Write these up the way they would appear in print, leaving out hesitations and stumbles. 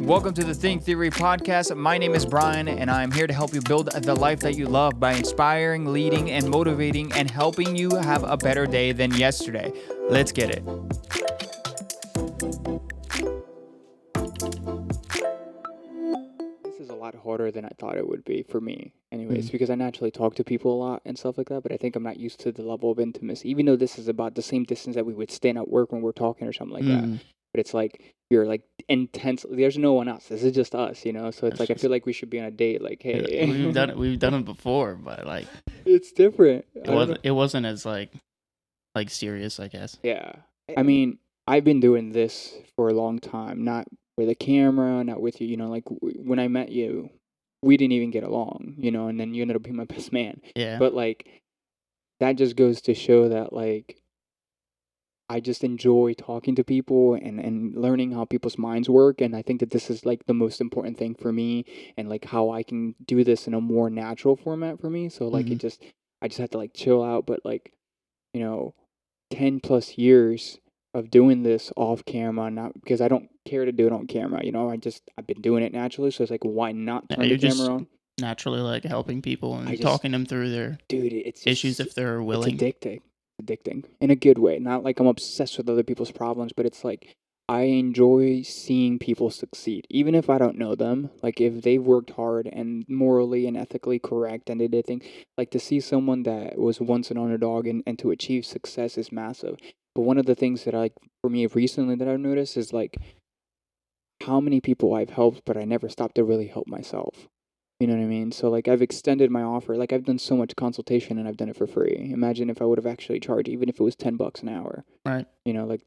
Welcome to the Think Theory podcast. My name is Brian, and I'm here to help you build the life that you love by inspiring, leading, and motivating, and helping you have a better day than yesterday. Let's get it. This is a lot harder than I thought it would be for me, anyways, because I naturally talk to people a lot and stuff like that, but I think I'm not used to the level of intimacy, even though this is about the same distance that we would stand at work when we're talking or something like that. But it's like you're like intense. There's no one else. This is just us, you know. So it's like I feel like we should be on a date. Like, hey, We've done it before, but like it's different. it wasn't as like serious, I guess. Yeah, I mean, I've been doing this for a long time. Not with a camera, not with you. You know, like when I met you, we didn't even get along. You know, and then you ended up being my best man. Yeah. But like that just goes to show that like I just enjoy talking to people and learning how people's minds work. And I think that this is like the most important thing for me and like how I can do this in a more natural format for me. So like I just have to like chill out. But like, you know, 10 plus years of doing this off camera, not because I don't care to do it on camera. You know, I've been doing it naturally. So it's like, why not turn the camera on? Naturally like helping people and talking them through their issues if they're willing. It's addicting in a good way. Not like I'm obsessed with other people's problems, but it's like I enjoy seeing people succeed, even if I don't know them. Like if they've worked hard and morally and ethically correct and did a thing, like to see someone that was once an underdog and to achieve success is massive. But one of the things that for me recently that I've noticed is like how many people I've helped, but I never stopped to really help myself. You know what I mean? So like I've extended my offer. Like I've done so much consultation and I've done it for free. Imagine if I would have actually charged, even if it was $10 an hour. Right. You know, like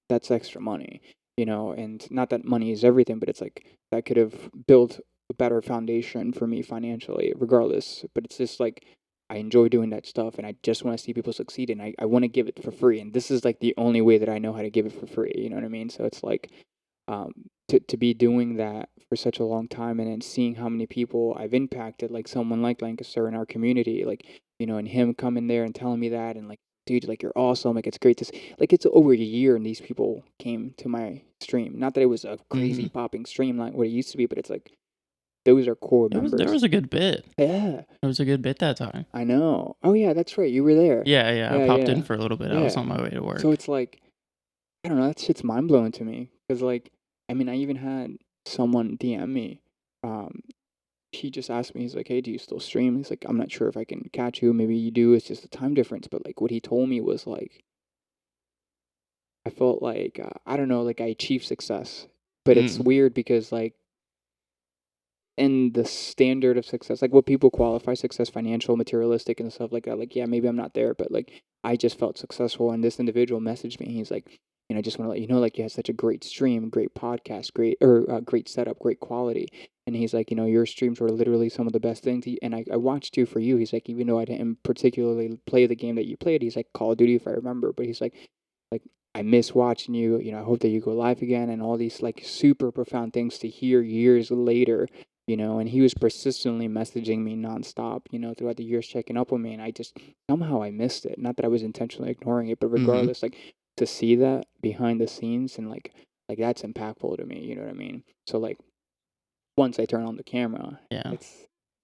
that's extra money. You know, and not that money is everything, but it's like that could have built a better foundation for me financially, regardless. But it's just like I enjoy doing that stuff and I just want to see people succeed and I want to give it for free. And this is like the only way that I know how to give it for free. You know what I mean? So it's like to be doing that for such a long time and then seeing how many people I've impacted, like someone like Lancaster in our community, like, you know, and him coming there and telling me that and like, dude, like you're awesome. Like it's great to see. Like it's over a year and these people came to my stream. Not that it was a crazy popping stream like what it used to be, but it's like those are core members. There was a good bit. Yeah. There was a good bit that time. I know. Oh yeah, that's right. You were there. Yeah. I popped in for a little bit. I was on my way to work. So it's like, I don't know, that shit's mind blowing to me. Because like, I mean, I even had someone DM me. He just asked me, he's like, hey, do you still stream? He's like, I'm not sure if I can catch you. Maybe you do. It's just a time difference. But like what he told me was like, I felt like, I don't know, like I achieved success. But it's weird because like, in the standard of success, like what people qualify success, financial, materialistic, and stuff like that. Like, yeah, maybe I'm not there, but like I just felt successful. And this individual messaged me. He's like, and I just want to let you know, like you had such a great stream, great podcast, great setup, great quality. And he's like, you know, your streams were literally some of the best things. And I watched you for you. He's like, even though I didn't particularly play the game that you played, he's like Call of Duty, if I remember. But he's like I miss watching you. You know, I hope that you go live again, and all these like super profound things to hear years later. You know, and he was persistently messaging me nonstop, you know, throughout the years, checking up on me. And I just, somehow I missed it. Not that I was intentionally ignoring it, but regardless, like to see that behind the scenes and like that's impactful to me. You know what I mean? So like once I turn on the camera, it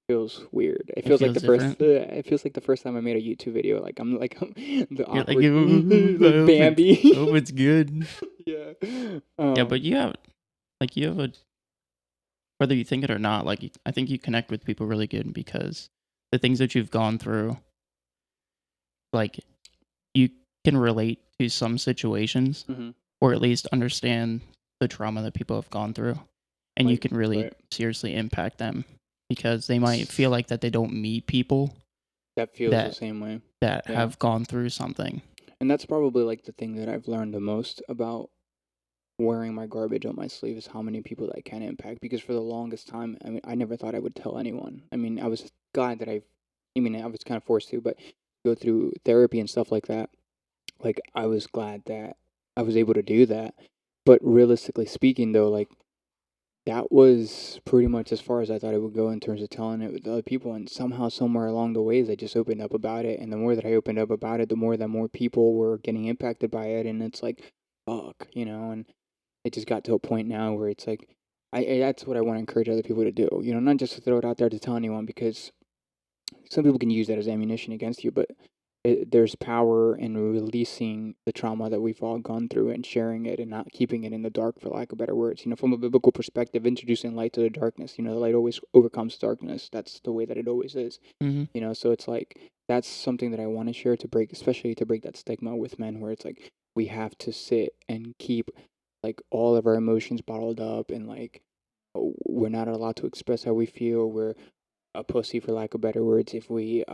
feels weird. It feels like the different. it feels like the first time I made a YouTube video. Like I'm the awkward like Bambi. Oh, it's good. Yeah. But you have a, whether you think it or not, like I think you connect with people really good because the things that you've gone through, like you can relate to some situations or at least understand the trauma that people have gone through, and you can really seriously impact them because they might feel like that they don't meet people that feel the same way that have gone through something. And that's probably like the thing that I've learned the most about wearing my garbage on my sleeve is how many people that I can impact. Because for the longest time, I mean, I never thought I would tell anyone. I mean, I was glad that I was kind of forced to, but go through therapy and stuff like that. Like, I was glad that I was able to do that. But realistically speaking, though, like, that was pretty much as far as I thought it would go in terms of telling it with other people. And somehow, somewhere along the ways, I just opened up about it. And the more that I opened up about it, the more that more people were getting impacted by it. And it's like, fuck, you know, and it just got to a point now where it's like that's what I want to encourage other people to do. You know, not just to throw it out there to tell anyone, because some people can use that as ammunition against you, but there's power in releasing the trauma that we've all gone through and sharing it and not keeping it in the dark, for lack of better words. You know, from a biblical perspective, introducing light to the darkness. You know, the light always overcomes darkness. That's the way that it always is. Mm-hmm. You know, so it's like that's something that I want to share to break, especially to break that stigma with men, where it's like we have to sit and keep like all of our emotions bottled up, and like we're not allowed to express how we feel. We're a pussy, for lack of better words, if we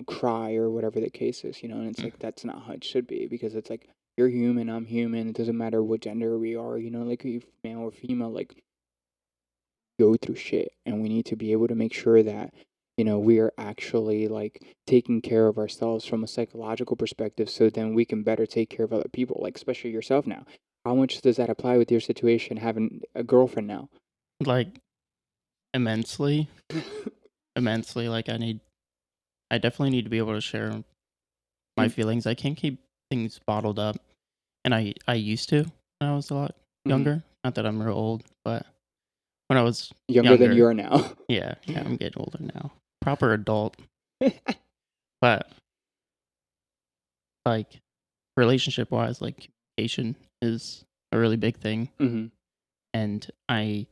cry or whatever the case is, and it's like that's not how it should be, because it's like you're human, I'm human. It doesn't matter what gender we are, like we male or female, like go through shit, and we need to be able to make sure that we are actually like taking care of ourselves from a psychological perspective, so then we can better take care of other people, like especially yourself now. How much does that apply with your situation having a girlfriend now? Like immensely, immensely. Like I definitely need to be able to share my feelings. I can't keep things bottled up, and I used to when I was a lot younger. Not that I'm real old, but when I was Younger than you are now. yeah, I'm getting older now, proper adult. But like relationship wise, like communication is a really big thing, and I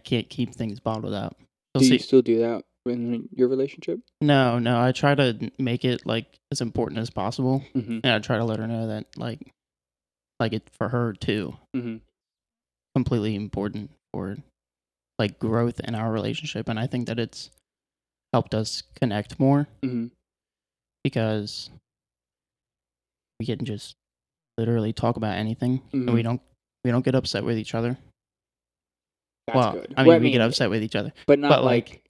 can't keep things bottled up. Do you still do that in your relationship? No, I try to make it like as important as possible, Mm-hmm. and I try to let her know that like it for her too. Mm-hmm. Completely important for like growth in our relationship, and I think that it's helped us connect more because we can just literally talk about anything, and we don't get upset with each other. That's good. I mean, we get upset with each other, but not like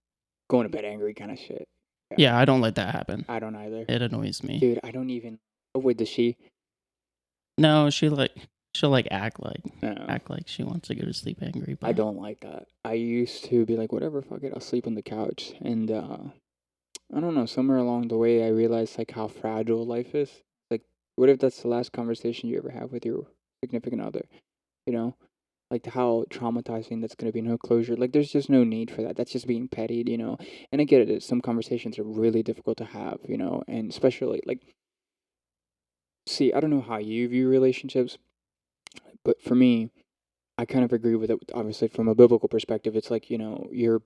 going to bed angry kind of shit. Yeah, I don't let that happen. I don't either. It annoys me, dude. I don't even. Oh, wait, does she? No, she'll act like she wants to go to sleep angry. But I don't like that. I used to be like, whatever, fuck it, I'll sleep on the couch. And I don't know, somewhere along the way, I realized like how fragile life is. Like, what if that's the last conversation you ever have with your significant other? You know, like how traumatizing that's going to be. No closure. Like, there's just no need for that. That's just being petty. And I get it. Some conversations are really difficult to have. And especially like, see, I don't know how you view relationships, but for me, I kind of agree with it. Obviously, from a biblical perspective, it's like you're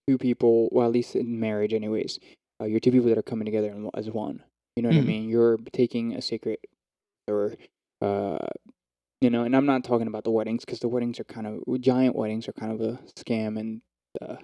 two people. Well, at least in marriage, anyways, you're two people that are coming together as one. You know what I mean? You're taking a sacred, or uh, and I'm not talking about the weddings, because the weddings are kind of giant weddings are kind of a scam and a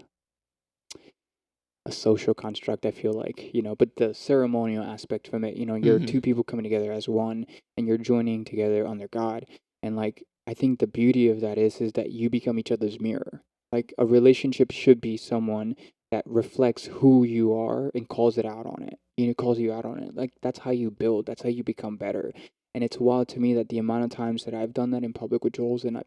social construct, I feel like, but the ceremonial aspect from it, you're two people coming together as one, and you're joining together under God. And like, I think the beauty of that is that you become each other's mirror. Like, a relationship should be someone that reflects who you are and calls it out on it. Calls you out on it. Like, that's how you build. That's how you become better. And it's wild to me that the amount of times that I've done that in public with Jules, and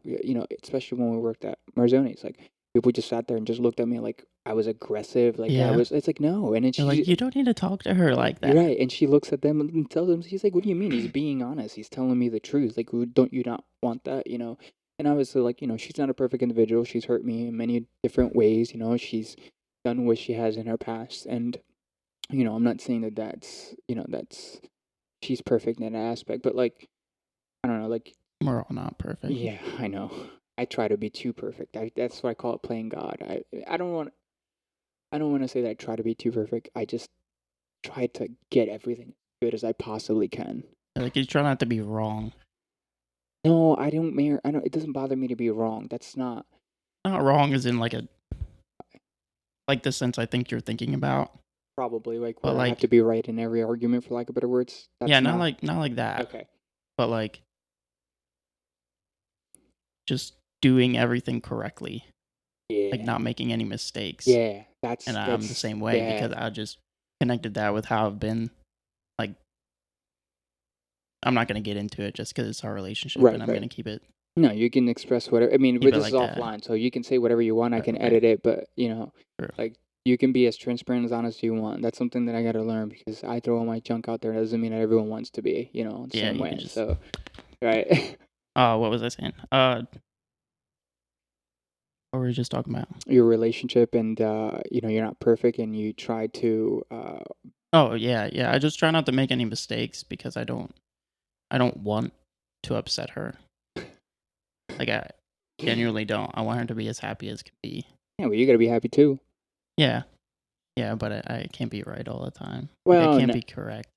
especially when we worked at Marzoni's, like, people just sat there and just looked at me like I was aggressive, like I was. It's like, no, and then she's like, you don't need to talk to her like that. You're right, and she looks at them and tells them, she's like, "What do you mean? He's being honest. He's telling me the truth. Like, don't you not want that? And obviously, like, she's not a perfect individual. She's hurt me in many different ways. She's done what she has in her past, and I'm not saying that that's she's perfect in that aspect, but like, I don't know, like, we're all not perfect. Yeah, I know. I try to be too perfect. That's why I call it playing God. I don't want to say that I try to be too perfect. I just try to get everything as good as I possibly can. Like, you try not to be wrong. No, I don't. It doesn't bother me to be wrong. That's not wrong as in like the sense I think you're thinking about. Probably like where I have to be right in every argument, for lack of better words. That's not like that. Okay. But like, just doing everything correctly. Yeah. Like, not making any mistakes. Yeah, I'm the same way, because I just connected that with how I've been. Like, I'm not going to get into it just because it's our relationship, and I'm going to keep it. No, you can express whatever. I mean, but this is offline, so you can say whatever you want. I can edit it, but like, you can be as transparent, as honest as you want. That's something that I got to learn, because I throw all my junk out there. It doesn't mean that everyone wants to be, the same way. So, right. Oh, what was I saying? What were we just talking about? your relationship, and you're not perfect, and you try to Oh yeah, yeah. I just try not to make any mistakes because I don't want to upset her. Like I genuinely don't. I want her to be as happy as can be. yeah, well, you got to be happy too. Yeah, yeah. But I can't be right all the time. Like I Well, can't no, be correct.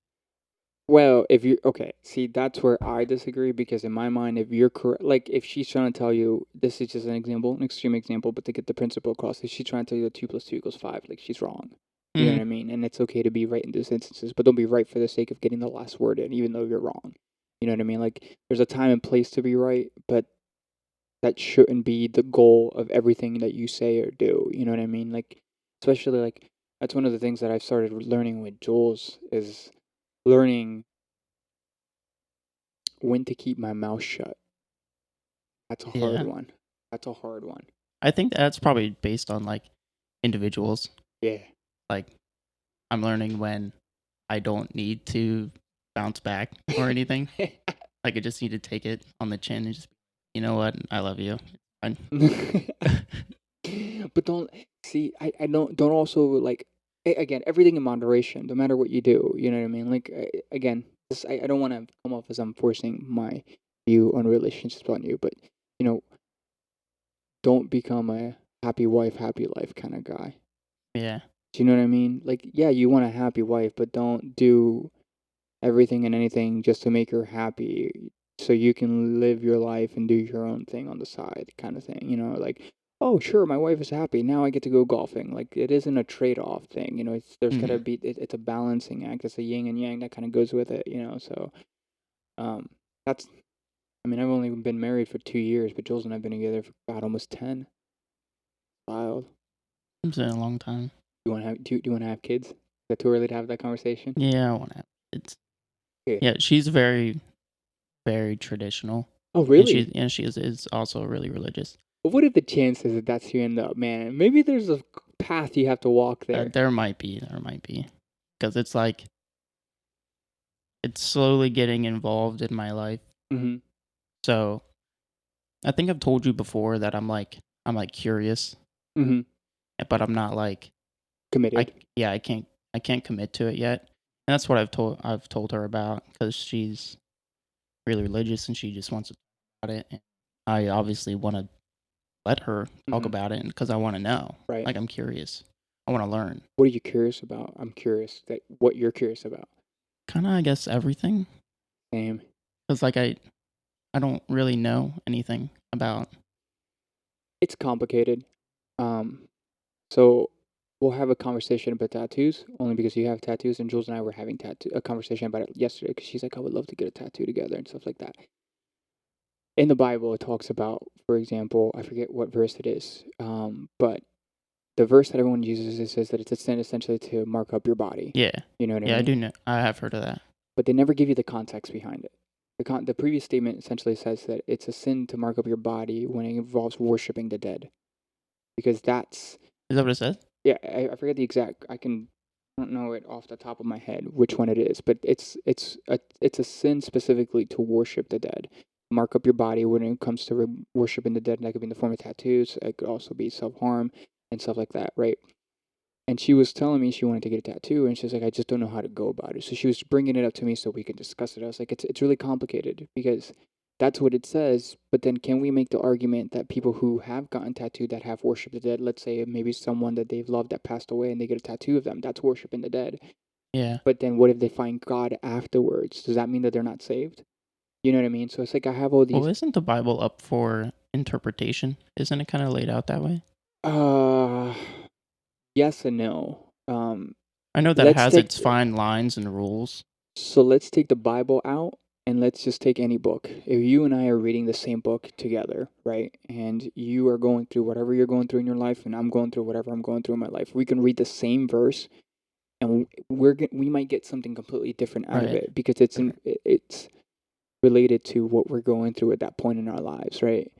well, if you okay, see, that's where I disagree because in my mind, if you're correct, like if she's trying to tell you, this is just an example, an extreme example, but to get the principle across, if she's trying to tell you that 2 + 2 = 5, like she's wrong. You know what Hmm. I mean? And it's okay to be right in those instances, but don't be right for the sake of getting the last word in, even though you're wrong. You know what I mean? Like there's a time and place to be right, but that shouldn't be the goal of everything that you say or do. You know what I mean? Like, especially like that's one of the things that I've started learning with Jules is learning when to keep my mouth shut. That's a hard Yeah. one. That's a hard one. I think that's probably based on like individuals. Yeah. Like I'm learning when I don't need to bounce back or anything. Like I just need to take it on the chin and just, you know what? I love you. Fine. But don't see. I don't also like. Again, everything in moderation. No matter what you do, you know what I mean. Like again, I don't want to come off as I'm forcing my view on relationships on you, but you know, don't become a happy wife, happy life kind of guy. Yeah. Do you know what I mean? Like, yeah, you want a happy wife, but don't do everything and anything just to make her happy so you can live your life and do your own thing on the side kind of thing, like, oh sure, my wife is happy, now I get to go golfing. Like, it isn't a trade-off thing, there's got to Hmm. be it's a balancing act. It's a yin and yang that kind of goes with it, so um that's I mean, I've only been married for 2 years, but Jules and I've been together for God almost 10. Wild. It's been a long time. Do you want to have kids? Is that too early to have that conversation? Yeah, I want to. It's Yeah. yeah. She's very very traditional, Oh and really? she is also really religious. But what are the chances that that's who you end up, man? Maybe there's a path you have to walk there. There might be, because it's like it's slowly getting involved in my life. Mm-hmm. So I think I've told you before that I'm like curious, Mm-hmm. but I'm not like I Committed. yeah I can't commit to it yet. And that's what I've told her about because she's really religious and she just wants to talk about it. And I obviously want to let her talk Mm-hmm. about it because I want to know. Right. Like I'm curious. I want to learn. What are you curious about? I'm curious that what you're curious about. Kind of I guess everything Same. because like I don't really know anything about. It's complicated. Um, so we'll have a conversation about tattoos only because you have tattoos, and Jules and I were having a conversation about it yesterday because she's like, I would love to get a tattoo together and stuff like that. In the Bible, it talks about, for example, I forget what verse it is, but the verse that everyone uses, it says that it's a sin essentially to mark up your body. Yeah, You know what I yeah I mean? do know. I have heard of that. But they never give you the context behind it. The previous statement essentially says that it's a sin to mark up your body when it involves worshiping the dead, because that's Is that what it says? yeah. I forget the exact. I don't know it off the top of my head which one it is, but it's a sin specifically to worship the dead. Mark up your body when it comes to worshiping the dead. And that could be in the form of tattoos. It could also be self harm and stuff like that, right? And she was telling me she wanted to get a tattoo, and she's like, I just don't know how to go about it. So she was bringing it up to me so we could discuss it. I was like, it's really complicated because that's what it says. But then, can we make the argument that people who have gotten tattooed that have worshipped the dead, let's say maybe someone that they've loved that passed away, and they get a tattoo of them, that's worshiping the dead. Yeah. But then, what if they find God afterwards? Does that mean that they're not saved? You know what I mean? So it's like I have all Well, these. isn't the Bible up for interpretation? Isn't it kind of laid out that way? Uh, yes and no. I know that it Let's has take its fine lines and rules. So let's take the Bible out and let's just take any book. If you and I are reading the same book together, right? And you are going through whatever you're going through in your life and I'm going through whatever I'm going through in my life. We can read the same verse and we might get something completely different out of Right. it because it's related to what we're going through at that point in our lives, right?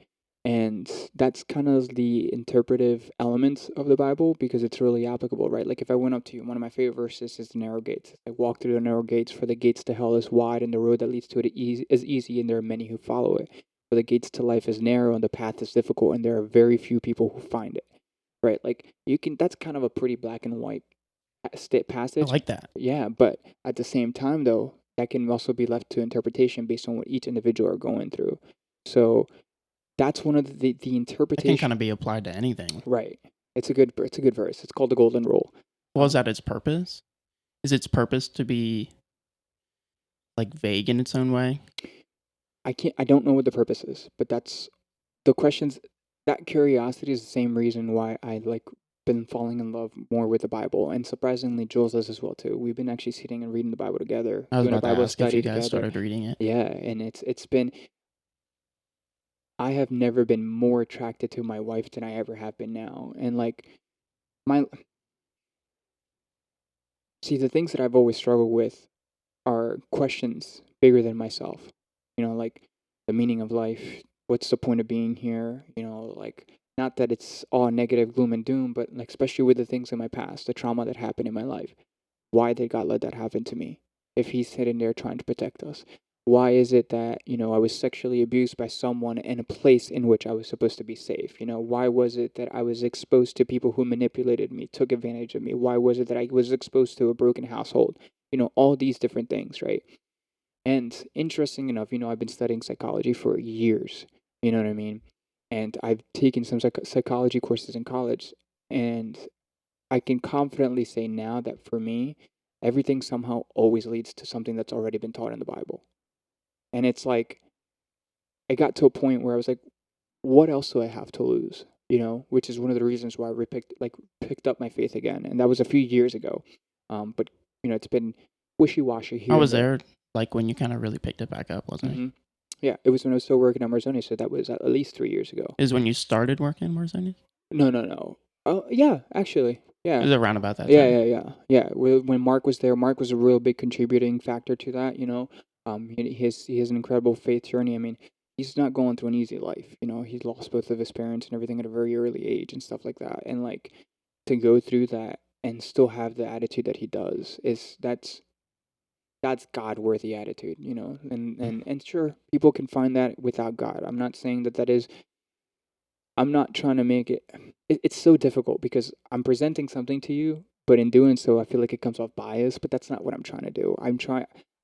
And that's kind of the interpretive elements of the Bible because it's really applicable, right? Like if I went up to you, one of my favorite verses is the narrow gates. I walk through the narrow gates, for the gates to hell is wide, and the road that leads to it is easy, and there are many who follow it. For the gates to life is narrow and the path is difficult, and there are very few people who find it. Right? Like you can. That's kind of a pretty black and white I passage. like that. Yeah, but at the same time, though, that can also be left to interpretation based on what each individual are going through. So that's one of the It can interpretation. kind of be applied to anything. Right. It's a good verse. It's called the Golden Rule. Well, is that its purpose? Is its purpose to be like vague in its own way? I don't know what the purpose is, but that's the questions. That curiosity is the same reason why I like been falling in love more with the Bible, and surprisingly, Jules does as well too. We've been actually sitting and reading the Bible together, I was doing a about to Bible ask if study you guys together. started reading it. Yeah, and it's been. I have never been more attracted to my wife than I ever have been now, and like my see the things that I've always struggled with are questions bigger than myself. Like the meaning of life. What's the point of being here? Like not that it's all negative, gloom and doom, but like especially with the things in my past, the trauma that happened in my life. Why did God let that happen to me? If He's sitting there trying to protect us, why is it that I was sexually abused by someone in a place in which I was supposed to be safe? Why was it that I was exposed to people who manipulated me, took advantage of me? Why was it that I was exposed to a broken household? All these different things, right? And interesting enough, I've been studying psychology for years. You know what I mean? And I've taken some psychology courses in college, and I can confidently say now that for me, everything somehow always leads to something that's already been taught in the Bible. And it's like I got to a point where I was like, what else do I have to lose? Which is one of the reasons why I picked up my faith again, and that was a few years ago. But it's been wishy washy I here and was there. there like when you kind of really picked it back up, wasn't it? hmm Yeah, it was when I was still working at Marzoni, so that was at least 3 years ago. Is when you started working in Marzoni? No, no, no. Oh, yeah, actually, It yeah. was around about that Yeah, time. yeah, yeah, yeah. When Mark was there, Mark was a real big contributing factor to that. He has an incredible faith journey. I mean, he's not going through an easy life. He's lost both of his parents and everything at a very early age and stuff like that. And like to go through that and still have the attitude that he does is that's God worthy attitude. And sure, people can find that without God. I'm not saying that is. I'm not trying to make it's so difficult because I'm presenting something to you, but in doing so, I feel like it comes off biased. But that's not what I'm trying to do. I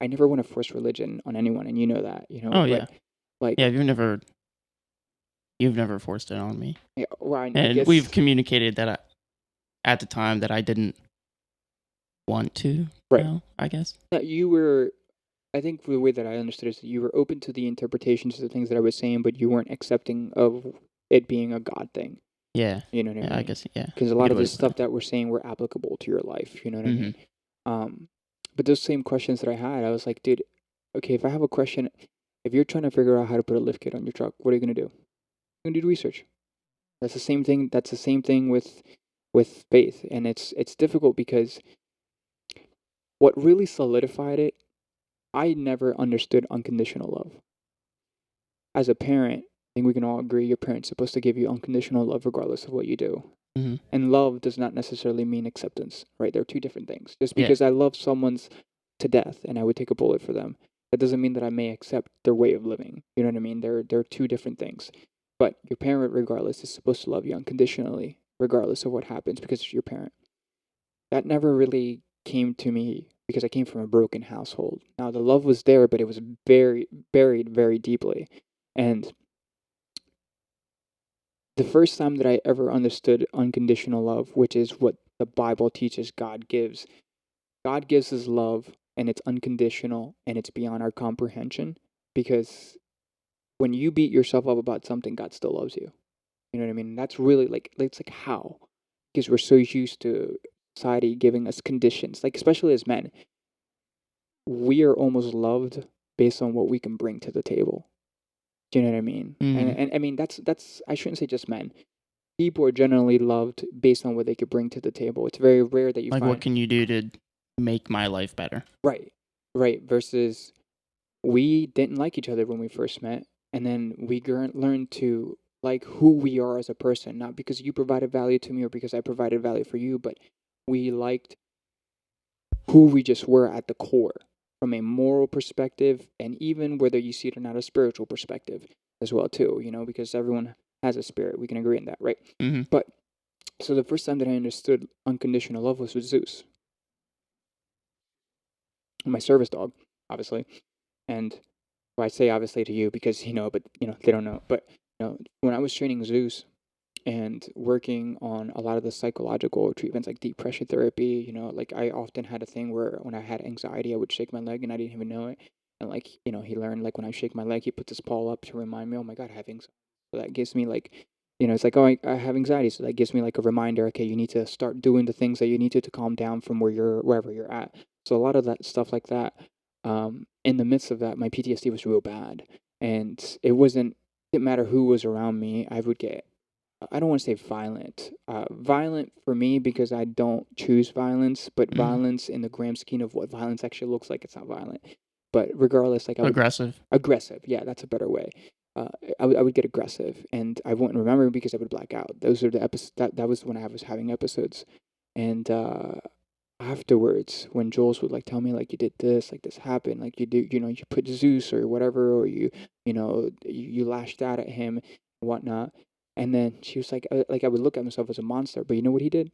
never want to force religion on anyone, and you know that. Oh But yeah, like, yeah. You've never forced it on me, yeah, well, I and we've guess communicated that at the time that I didn't want to. right. Now, I guess. That you were. I think the way that I understood is that you were open to the interpretations of the things that I was saying, but you weren't accepting of it being a God thing. Yeah, You know what I yeah. I mean? guess. Yeah, Because a I lot get of what this you're saying. stuff that we're saying were applicable to your life. You know what I Mm-hmm. mean? Um, but those same questions that I had, I was like, dude, okay, if I have a question, if you're trying to figure out how to put a lift kit on your truck, what are you gonna do? You're gonna do research. That's the same thing. That's the same thing with faith, and it's difficult because what really solidified it, I never understood unconditional love. As a parent, I think we can all agree your parent's supposed to give you unconditional love regardless of what you do. Mm-hmm. And love does not necessarily mean acceptance, right? They're two different things. Just Yeah. because I love someone's to death and I would take a bullet for them, that doesn't mean that I may accept their way of living. You know what I mean? They're two different things. But your parent, regardless, is supposed to love you unconditionally, regardless of what happens, because it's your parent. That never really came to me because I came from a broken household. Now the love was there, but it was very buried very deeply. And the first time that I ever understood unconditional love, which is what the Bible teaches God gives his love and it's unconditional and it's beyond our comprehension because when you beat yourself up about something, God still loves you. You know what I mean? That's really like it's like how? Because we're so used to society giving us conditions, like especially as men, we are almost loved based on what we can bring to the table. Do you know what I mean? And Mm-hmm. and I mean that's I shouldn't say just men. People are generally loved based on what they could bring to the table. It's very rare that you Like, what find can you do to make my life better? right, right versus we didn't like each other when we first met, and then we learned to like who we are as a person, not because you provided value to me or because I provided value for you, but we liked who we just were at the core from a moral perspective and even whether you see it or not a spiritual perspective. as well too, because everyone has a spirit. We can agree on that, right? Hmm. But so the first time that I understood unconditional love was with Zeus, my service dog, obviously. And well, I say obviously to you because but they don't know. But when I was training Zeus and working on a lot of the psychological treatments like deep pressure therapy, like I often had a thing where when I had anxiety, I would shake my leg and I didn't even know it. And like, he learned like when I shake my leg, he puts his paw up to remind me, oh my God, I have anxiety. So that gives me like, it's like, oh, I have anxiety. So that gives me like a reminder, okay, you need to start doing the things that you need to calm down from wherever you're at. So a lot of that stuff like that, in the midst of that, my PTSD was real bad. And didn't matter who was around me, I would get, I don't want to say violent. Violent for me because I don't choose violence, but Hmm. violence in the grand scheme of what violence actually looks like, it's not violent. But regardless, like I would Aggressive. aggressive. Yeah, that's a better way. Uh, I would get aggressive, and I wouldn't remember because I would black out. Those are the episodes. That was when I was having episodes, and afterwards, when Jules would like tell me like you did this, like this happened, like you put Zeus or whatever, or you lashed out at him, and whatnot. And then she was like I would look at myself as a monster, but you know what he did?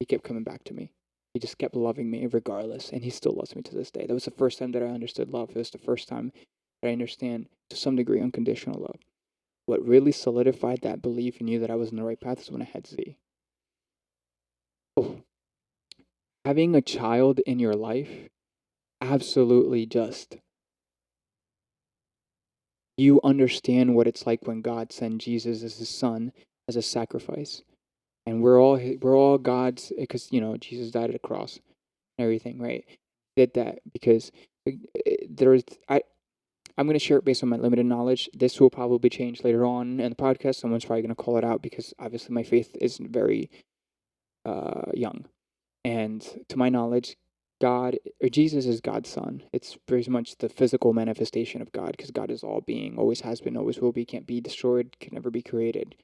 He kept coming back to me. He just kept loving me regardless, and he still loves me to this day. That was the first time that I understood love. It was the first time that I understand to some degree unconditional love. What really solidified that belief in you that I was in the right path is when I had Z. Oh, having a child in your life absolutely just you understand what it's like when God sent Jesus as his son as a sacrifice. And we're all God's because Jesus died at a cross and everything, right? Did that because there's I'm going to share it based on my limited knowledge. This will probably change later on in the podcast. Someone's probably going to call it out because obviously my faith isn't very young. And to my knowledge, God or Jesus is God's son. It's very much the physical manifestation of God because God is all being, always has been, always will be, can't be destroyed, can never be created.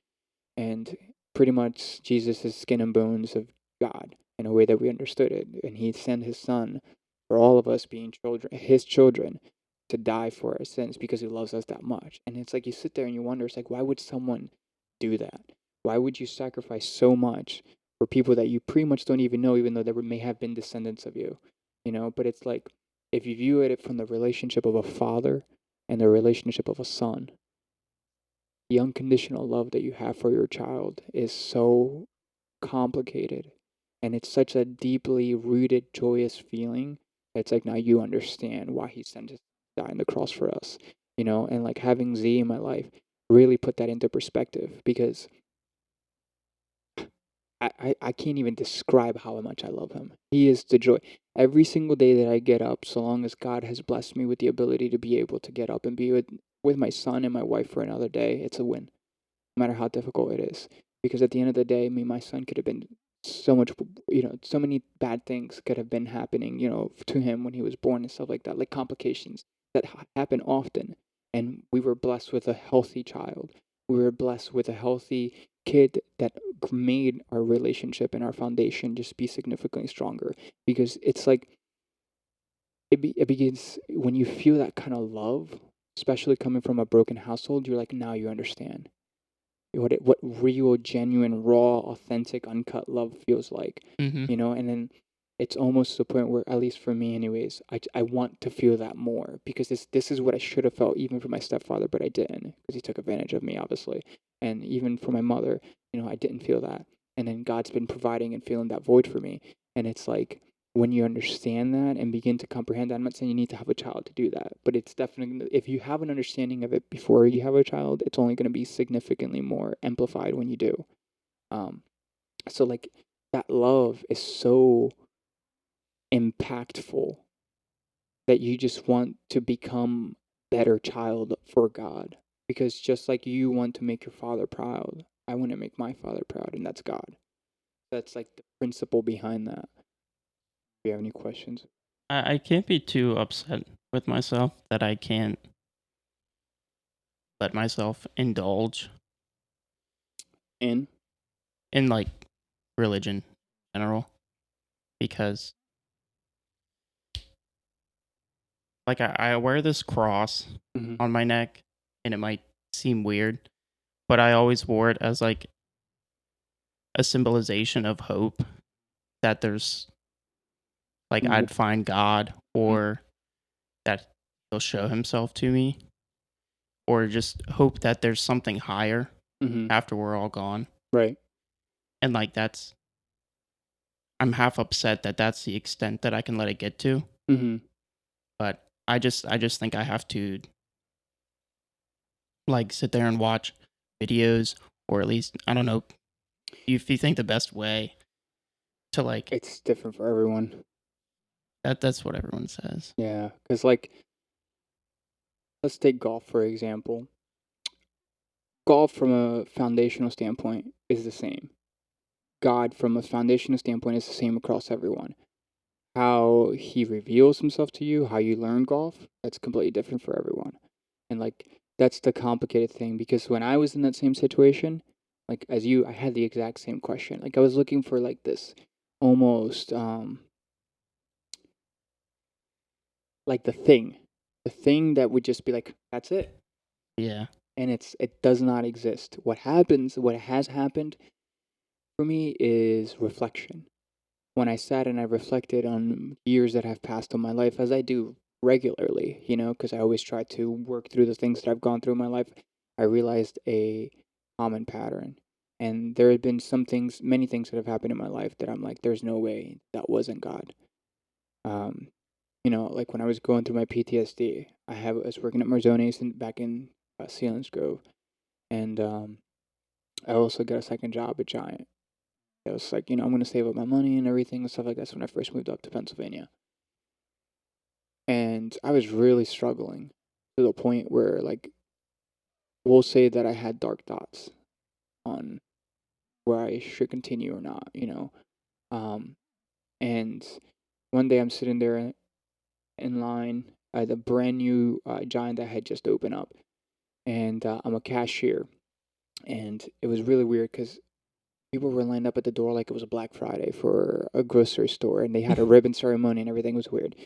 And pretty much Jesus is skin and bones of God in a way that we understood it. And he sent his son for all of us being children, his children, to die for our sins because he loves us that much. And it's like you sit there and you wonder, it's like, why would someone do that? Why would you sacrifice so much for people that you pretty much don't even know, even though they may have been descendants of you? But it's like if you view it from the relationship of a father and the relationship of a son, the unconditional love that you have for your child is so complicated and it's such a deeply rooted joyous feeling. It's like now you understand why he sent to die on the cross for us, and like having Z in my life really put that into perspective because I can't even describe how much I love him. He is the joy. Every single day that I get up, so long as God has blessed me with the ability to be able to get up and be with my son and my wife for another day, it's a win no matter how difficult it is. Because at the end of the day, me and my son could have been so much, so many bad things could have been happening, to him when he was born and stuff like that, like complications that happen often. And we were blessed with a healthy child. We were blessed with a healthy kid that made our relationship and our foundation just be significantly stronger. Because it's like, it begins when you feel that kind of love, especially coming from a broken household, you're like, now you understand what real, genuine, raw, authentic, uncut love feels like, Hmm. and then it's almost to the point where, at least for me, anyways, I want to feel that more because this is what I should have felt even for my stepfather, but I didn't because he took advantage of me, obviously, and even for my mother, I didn't feel that, and then God's been providing and filling that void for me, and it's like when you understand that and begin to comprehend that, I'm not saying you need to have a child to do that, but it's definitely, if you have an understanding of it before you have a child, it's only going to be significantly more amplified when you do. Um, so, like, that love is so impactful that you just want to become better child for God. Because just like you want to make your father proud, I want to make my father proud, and that's God. That's like the principle behind that. Do you have any questions? I can't be too upset with myself that I can't let myself indulge In? in like religion in general because like I wear this cross Mm-hmm. on my neck and it might seem weird, but I always wore it as like a symbolization of hope that there's like W I'd find God mhm, or that he'll show himself to me or just hope that there's something higher mhm, after we're all gone. right, And like I'm half upset that that's the extent that I can let it get to, mhm. but I just think I have to like sit there and watch videos or at least I don't know if you think the best way to like It's different for everyone. that's what everyone says. Yeah, because like, let's take golf, for example. Golf from a foundational standpoint is the same. God from a foundational standpoint is the same across everyone. How he reveals himself to you, how you learn golf, that's completely different for everyone. And like that's the complicated thing because when I was in that same situation, like as you, I had the exact same question. Like I was looking for like this almost like the thing that would just be like that's it. Yeah. And it does not exist. What has happened for me is reflection. When I sat and I reflected on years that have passed in my life, as I do regularly, you know, because I always try to work through the things that I've gone through in my life, I realized a common pattern. And there have been some things, many things that have happened in my life that I'm like, there's no way that wasn't God. Um, you know, like when I was going through my PTSD, I was working at Marzone's back in Sealands Grove, and I also got a second job at Giant. I was like, you know, I'm gonna save up my money and everything and stuff like that. So when I first moved up to Pennsylvania, and I was really struggling to the point where, like, we'll say that I had dark thoughts on where I should continue or not, you know. Um, and one day I'm sitting there in line at a brand new Giant that had just opened up, and I'm a cashier, and it was really weird because people were lined up at the door like it was a Black Friday for a grocery store, and they had a ribbon ceremony and everything was weird.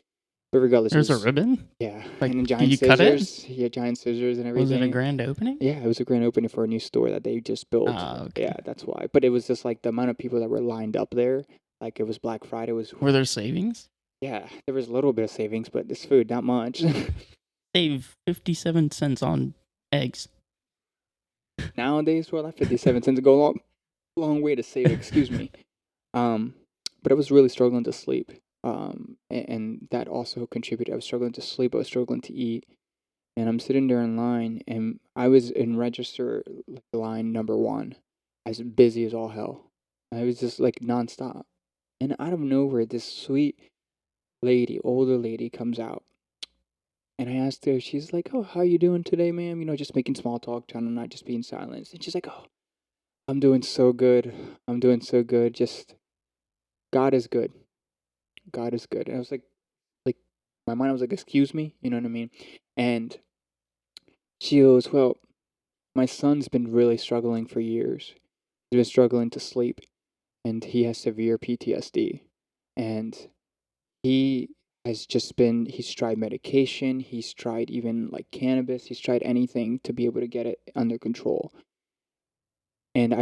But regardless, it There's a was ribbon? yeah, Like, and then did giant you cut it? scissors. Yeah, giant scissors and Was it a everything. grand opening? Yeah, it was a grand opening for a new store that they just built. Ah, okay. Yeah, that's why. But it was just like the amount of people that were lined up there, like it was Black Friday. Was Were there savings? yeah, there was a little bit of savings, but this food not much. Save 57 cents on eggs. Nowadays, well, that 57 cents go a long way to save. Excuse me. Um, but I was really struggling to sleep. And that also contributed. I was struggling to sleep. I was struggling to eat. And I'm sitting there in line, and I was in register like, line number one, as busy as all hell. I was just like nonstop. And out of nowhere, this sweet lady, older lady, comes out. And I asked her, she's like, "Oh, how you doing today, ma'am?" You know, just making small talk, trying to not just be in silence. And she's like, "Oh, I'm doing so good. I'm doing so good. Just God is good. God is good." And I was like, my mind was like, "Excuse me," you know what I mean? And she goes, "Well, my son's been really struggling for years. He's been struggling to sleep, and he has severe PTSD. And he he's tried medication, he's tried even like cannabis, he's tried anything to be able to get it under control. And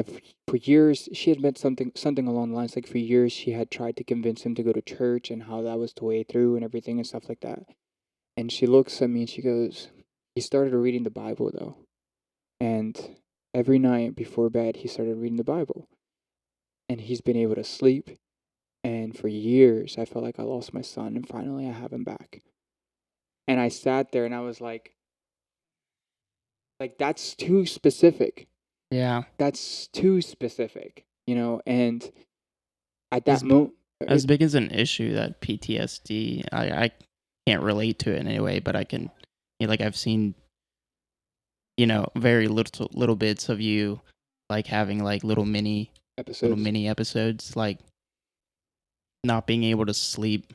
for years, she had meant something along the lines like for years she had tried to convince him to go to church and how that was the way through and everything and stuff like that. And she looks at me and she goes, he started reading the Bible though. And every night before bed, he started reading the Bible. And he's been able to sleep. And for years, I felt like I lost my son. And finally, I have him back. And I sat there and I was that's too specific. Yeah. That's too specific, you know? And at that As moment, as big as an issue that PTSD, I can't relate to it in any way, but I can, like I've seen, very little bits of you, like having like little episodes mini episodes, like not being able to sleep,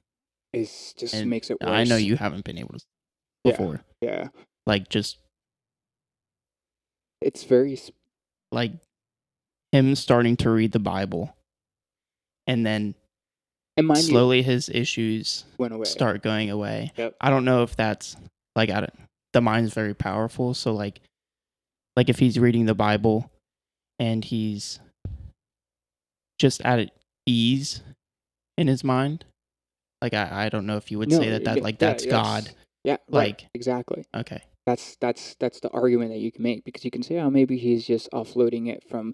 is just and makes it I know worse. you haven't been able to Yeah. before, Yeah. like just It's very, like him starting to read the Bible, and then and mind you, slowly his issues went away. start going away. Yep. I don't know if that's like I don't, the mind's very powerful, so like like if he's reading the Bible and he's just at ease in his mind. Like I don't know if you would say No, that like yeah, that's God. that's yeah, right, Like exactly. okay. That's the argument that you can make because you can say, oh, maybe he's just offloading it from,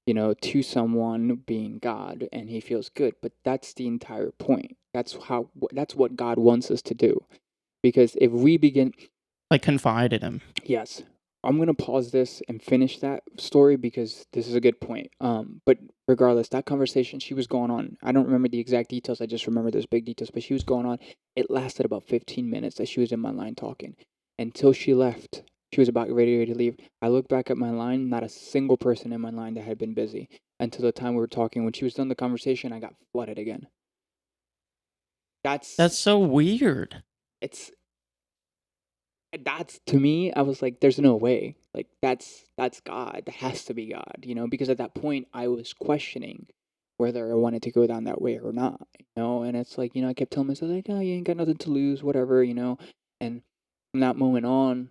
to someone being God, and he feels good. But that's the entire point. That's what God wants us to do. Because if we begin, Like confide in him. yes, I'm gonna pause this and finish that story because this is a good point. But regardless, that conversation she was going on. I don't remember the exact details. I just remember those big details. But she was going on. It lasted about 15 minutes that she was in my line talking, until she left. She was about ready to leave. I looked back at my line. Not a single person in my line that had been busy until the time we were talking. When she was done the conversation, I got flooded again. That's That's so weird. it's that's to me, I was like, there's no way. Like that's God. That has to be God, because at that point I was questioning whether I wanted to go down that way or not. And it's like, I kept telling myself like, oh, you ain't got nothing to lose, whatever. And from that moment on,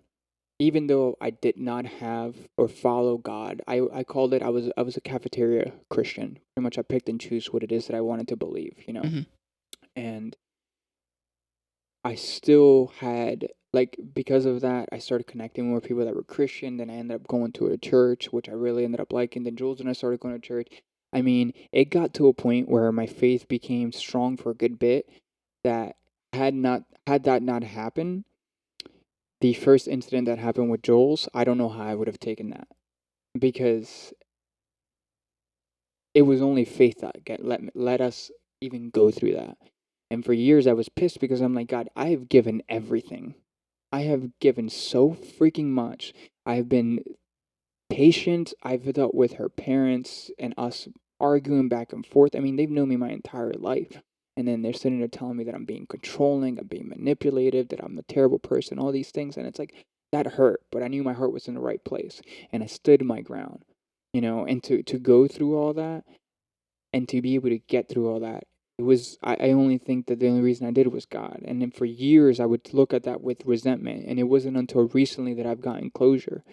even though I did not have or follow God, I called it I was a cafeteria Christian. Pretty much I picked and choose what it is that I wanted to believe. Hmm. And I still had like because of that, I started connecting more people that were Christian. Then I ended up going to a church, which I really ended up liking. Then Jules and I started going to church. I mean, it got to a point where my faith became strong for a good bit. That had that not happened, the first incident that happened with Jules, I don't know how I would have taken that because it was only faith that let us even go through that. And for years, I was pissed because I'm like, God, I have given everything. I have given so freaking much. I've been patient. I've dealt with her parents and us arguing back and forth. I mean, they've known me my entire life. And then they're sitting there telling me that I'm being controlling, I'm being manipulative, that I'm a terrible person, all these things. And it's like, that hurt. But I knew my heart was in the right place. And I stood my ground. And to go through all that and to be able to get through all that, I only think that the only reason I did it was God. And then for years I would look at that with resentment, and it wasn't until recently that I've gotten closure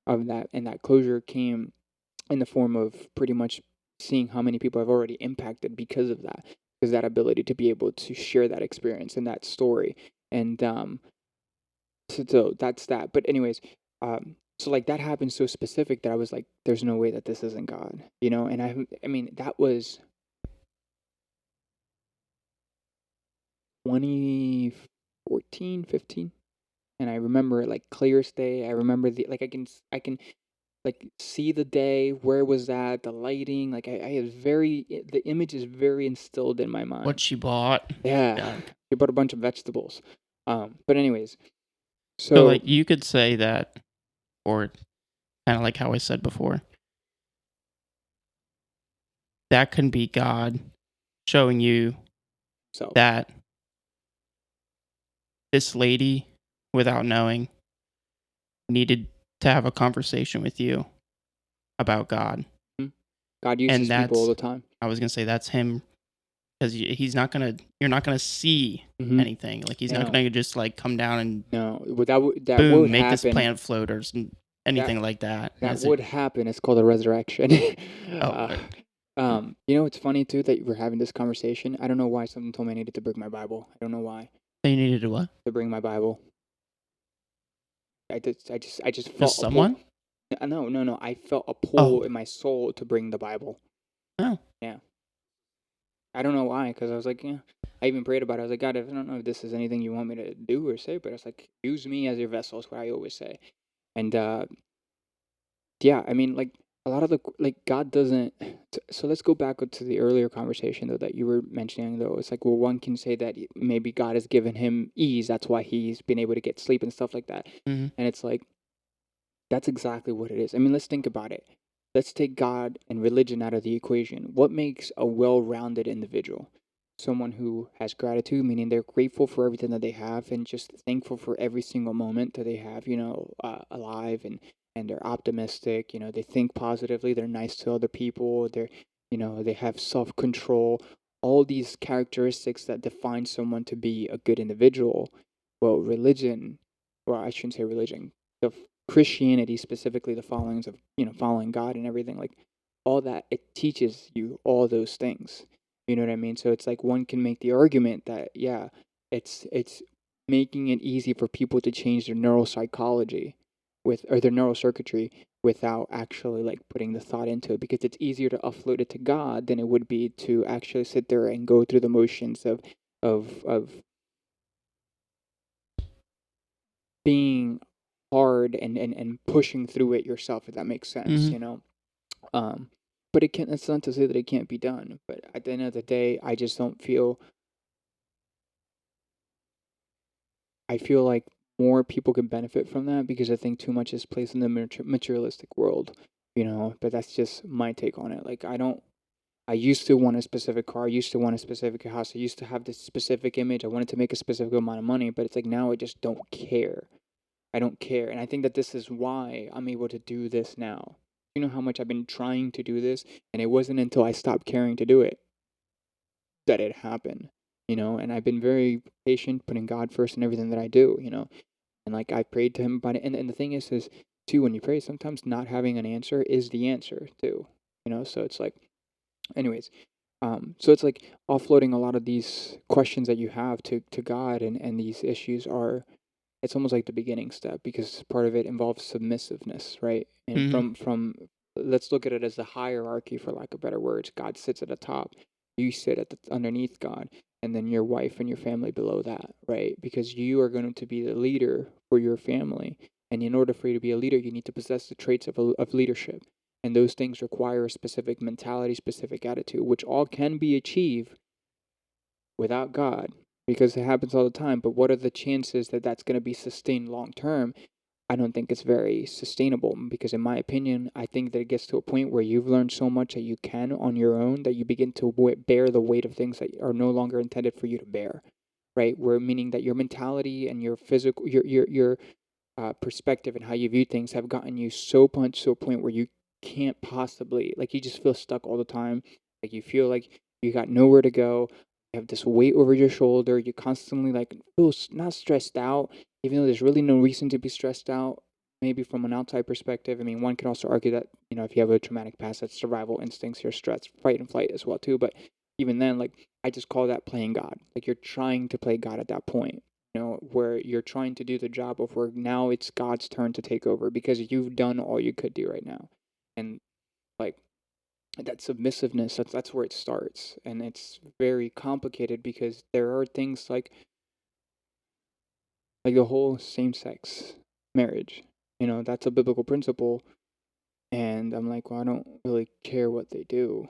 of that, and that closure came in the form of pretty much seeing how many people I've already impacted because that ability to be able to share that experience and that story. And so that's that. But anyways, so like that happened so specific that I was like, there's no way that this isn't God. And I mean that was 2014, 15. And I remember it like clear as day. I remember like I can like see the day, where it was at, the lighting. Like I had the image is very instilled in my What mind. she bought. Yeah, Yeah. we bought a bunch of vegetables. But anyways, So so like you could say that, or kind of like how I said before, that can be God showing you so that this lady, without knowing, needed to have a conversation with you about God. mm, God uses And people all that's, the time. I was going to say, that's him because he's not going to, you're not going to see Mm-hmm. anything. Like, he's not No, going to just like come down and no, that would boom, make this happen. plant float or That anything like that. that As it, would happen. It's called a resurrection. oh, uh, it's funny too that we're having this conversation. I don't know why something told me I needed to bring my Bible. I don't know why they needed to what? to bring my Bible. I just felt Just a pull. someone? No, no, no. I felt a Oh, pull in my soul to bring the Bible. oh, Yeah, I don't know why, because I was like, yeah. I even prayed about it. I was like, God, I don't know if this is anything you want me to do or say, but it's like, use me as your vessel. Is what I always say. And yeah, I mean, like a lot of like God doesn't. So let's go back to the earlier conversation though that you were mentioning though. It's like, well, one can say that maybe God has given him ease. That's why he's been able to get sleep and stuff like that. mm-hmm. And it's like that's exactly what it is. I mean, let's think about it. Let's take God and religion out of the equation. What makes a well-rounded individual? Someone who has gratitude, meaning they're grateful for everything that they have and just thankful for every single moment that they have, alive, and they're optimistic. They think positively. They're nice to other people. They have self-control. All these characteristics that define someone to be a good individual. Well, religion, or I shouldn't say religion. Christianity, specifically the followings of, following God and everything, like all that, it teaches you all those things. You know what I mean? So it's like one can make the argument that, yeah, it's making it easy for people to change their neuropsychology or their neurocircuitry without actually like putting the thought into it, because it's easier to offload it to God than it would be to actually sit there and go through the motions of being hard and pushing through it yourself, if that makes sense, Hmm. um but it can't, that's not to say that it can't be done, but at the end of the day, I just don't feel, I feel like more people can benefit from that, because I think too much is placed in the materialistic world, but that's just my take on it. Like, I used to want a specific car. I used to want a specific house. I used to have this specific image. I wanted to make a specific amount of money, but it's like now I just don't care. I don't care. And I think that this is why I'm able to do this now. You know how much I've been trying to do this, and it wasn't until I stopped caring to do it that it happened, and I've been very patient, putting God first in everything that I do, and like I prayed to him about it. And the thing is too, when you pray, sometimes not having an answer is the answer too, so it's like, anyways, so it's like offloading a lot of these questions that you have to God, and these issues are, it's almost like the beginning step, because part of it involves submissiveness, right? And Hmm. from let's look at it as the hierarchy, for lack of better words. God sits at the top, you sit at the underneath God, and then your wife and your family below that, right? Because you are going to be the leader for your family, and in order for you to be a leader, you need to possess the traits of leadership, and those things require a specific mentality, specific attitude, which all can be achieved without God, because it happens all the time. But what are the chances that that's going to be sustained long term? I don't think it's very sustainable, because, in my opinion, I think that it gets to a point where you've learned so much that you can on your own, that you begin to bear the weight of things that are no longer intended for you to bear, right? Where meaning that your mentality and your physical, your perspective and how you view things have gotten you so punched to a point where you can't possibly, like, you just feel stuck all the time. Like, you feel like you got nowhere to go. You have this weight over your shoulder. You constantly like feel not stressed out, even though there's really no reason to be stressed out. Maybe from an outside perspective, I mean, one could also argue that, if you have a traumatic past, that's survival instincts, your stress, fight and flight as well too. But even then, like, I just call that playing God. Like, you're trying to play God at that point, where you're trying to do the job of where now it's God's turn to take over, because you've done all you could do right now. And like that submissiveness, that's where it starts. And it's very complicated, because there are things like the whole same sex marriage. That's a biblical principle. And I'm like, well, I don't really care what they do.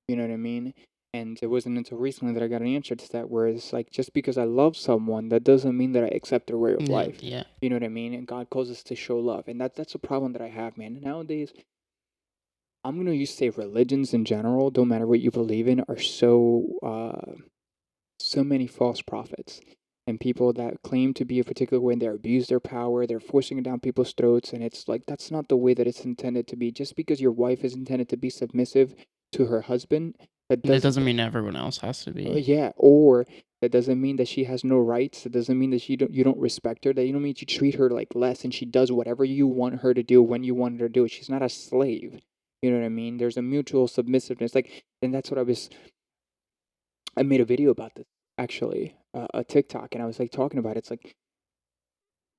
You know what I mean? And it wasn't until recently that I got an answer to that, where it's like, just because I love someone, that doesn't mean that I accept their way of Yeah, life. yeah. You know what I mean? And God calls us to show love. And that's a problem that I have, man. Nowadays, I'm going to use say religions in general, don't matter what you believe in, are so many false prophets. And people that claim to be a particular way, and they abuse their power, they're forcing it down people's throats. And it's like, that's not the way that it's intended to be. Just because your wife is intended to be submissive to her husband, that That doesn't, doesn't mean everyone else has to be. yeah, or that doesn't mean that she has no rights. That doesn't mean that you don't respect her. That you don't mean you treat her like less, and she does whatever you want her to do when you want her to do it. She's not a slave. You know what I mean? There's a mutual submissiveness. Like, and that's what I made a video about this, actually, a TikTok, and I was like talking about it. It's like,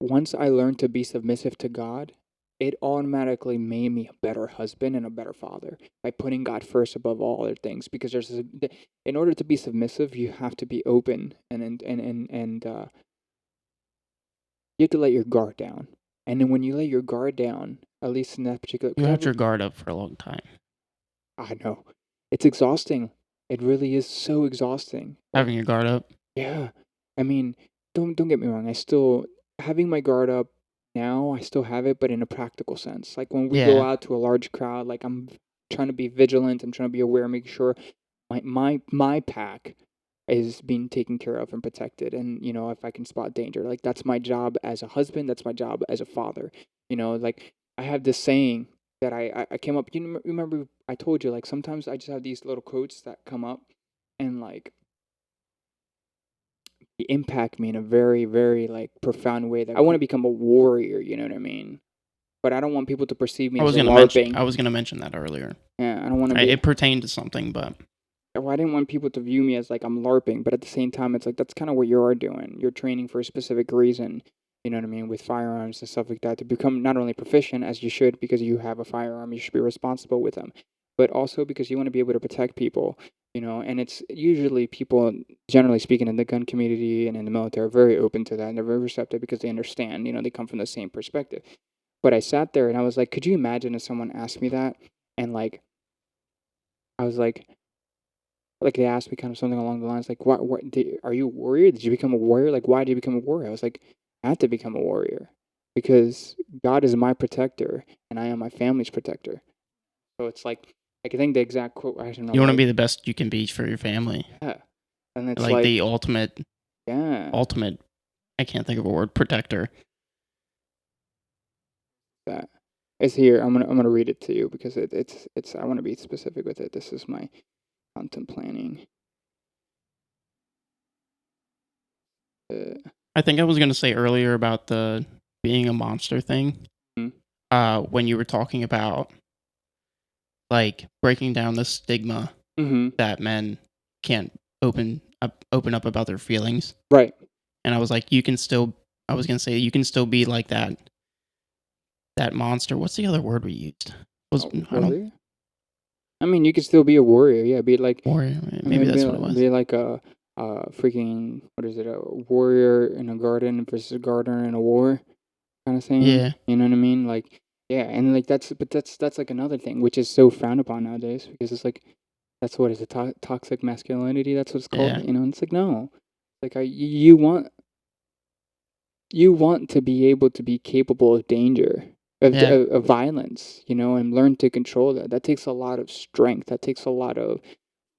once I learned to be submissive to God, it automatically made me a better husband and a better father, by putting God first above all other things. Because in order to be submissive, you have to be open, and you have to let your guard down. And then when you let your guard down, at least in that particular, You because had your guard up for a long time. I know it's exhausting. It really is so exhausting. Like, Having your guard up. yeah, I mean, don't get me wrong. I still having my guard up now. I still have it, but in a practical sense. Like, when we go Yeah. out to a large crowd, like, I'm trying to be vigilant. I'm trying to be aware, making sure my pack is being taken care of and protected. And if I can spot danger, like, that's my job as a husband. That's my job as a father. Like, I have this saying that I came up. Remember I told you, like, sometimes I just have these little quotes that come up, and like impact me in a very, very like profound way, that I want to become a warrior, you know what I mean? but I don't want people to perceive me I as was a gonna mention. LARPing. I was gonna mention that earlier. Yeah, I don't want to be. It pertained to something, but Well, I didn't want people to view me as like I'm LARPing, but at the same time, it's like that's kind of what you are doing. You're training for a specific reason, you know what I mean, with firearms and stuff like that to become not only proficient as you should because you have a firearm, you should be responsible with them, but also because you want to be able to protect people, you know. And it's usually people, generally speaking, in the gun community and in the military, are very open to that and they're very receptive because they understand, you know, they come from the same perspective. But I sat there and I was like, could you imagine if someone asked me that and like I was like they asked me kind of something along the lines like, are you a warrior? Did you become a warrior? Like, why did you become a warrior?" I was like, "I had to become a warrior because God is my protector and I am my family's protector." So it's like I think the exact quote, I don't know you want why. to be the best you can be for your family. Yeah, and it's Like like, the ultimate, yeah, ultimate. I can't think of a word. Protector. that it's here. I'm gonna read it to you because it's I want to be specific with it. This is my content planning. Uh, I think I was gonna say earlier about the being a monster thing. mm, When you were talking about like breaking down the stigma mm-hmm. that men can't open up about their feelings, Right. and I was like, you can still. I was gonna say you can still be like that monster. What's the other word we used? Was Oh, I don't warrior. I mean, you could still be a warrior. Yeah, be like warrior. I Maybe mean, that's what it was. be like a freaking what is it? A warrior in a garden versus a gardener in a war kind of thing. Yeah, You know what I mean? Like, yeah, and like that's like another thing which is so frowned upon nowadays because it's like that's what is it toxic masculinity? That's what it's called. yeah, You know, and it's like no, like you want to be able to be capable of danger. yeah. Of violence, you know, and learn to control that. That takes a lot of strength. That takes a lot of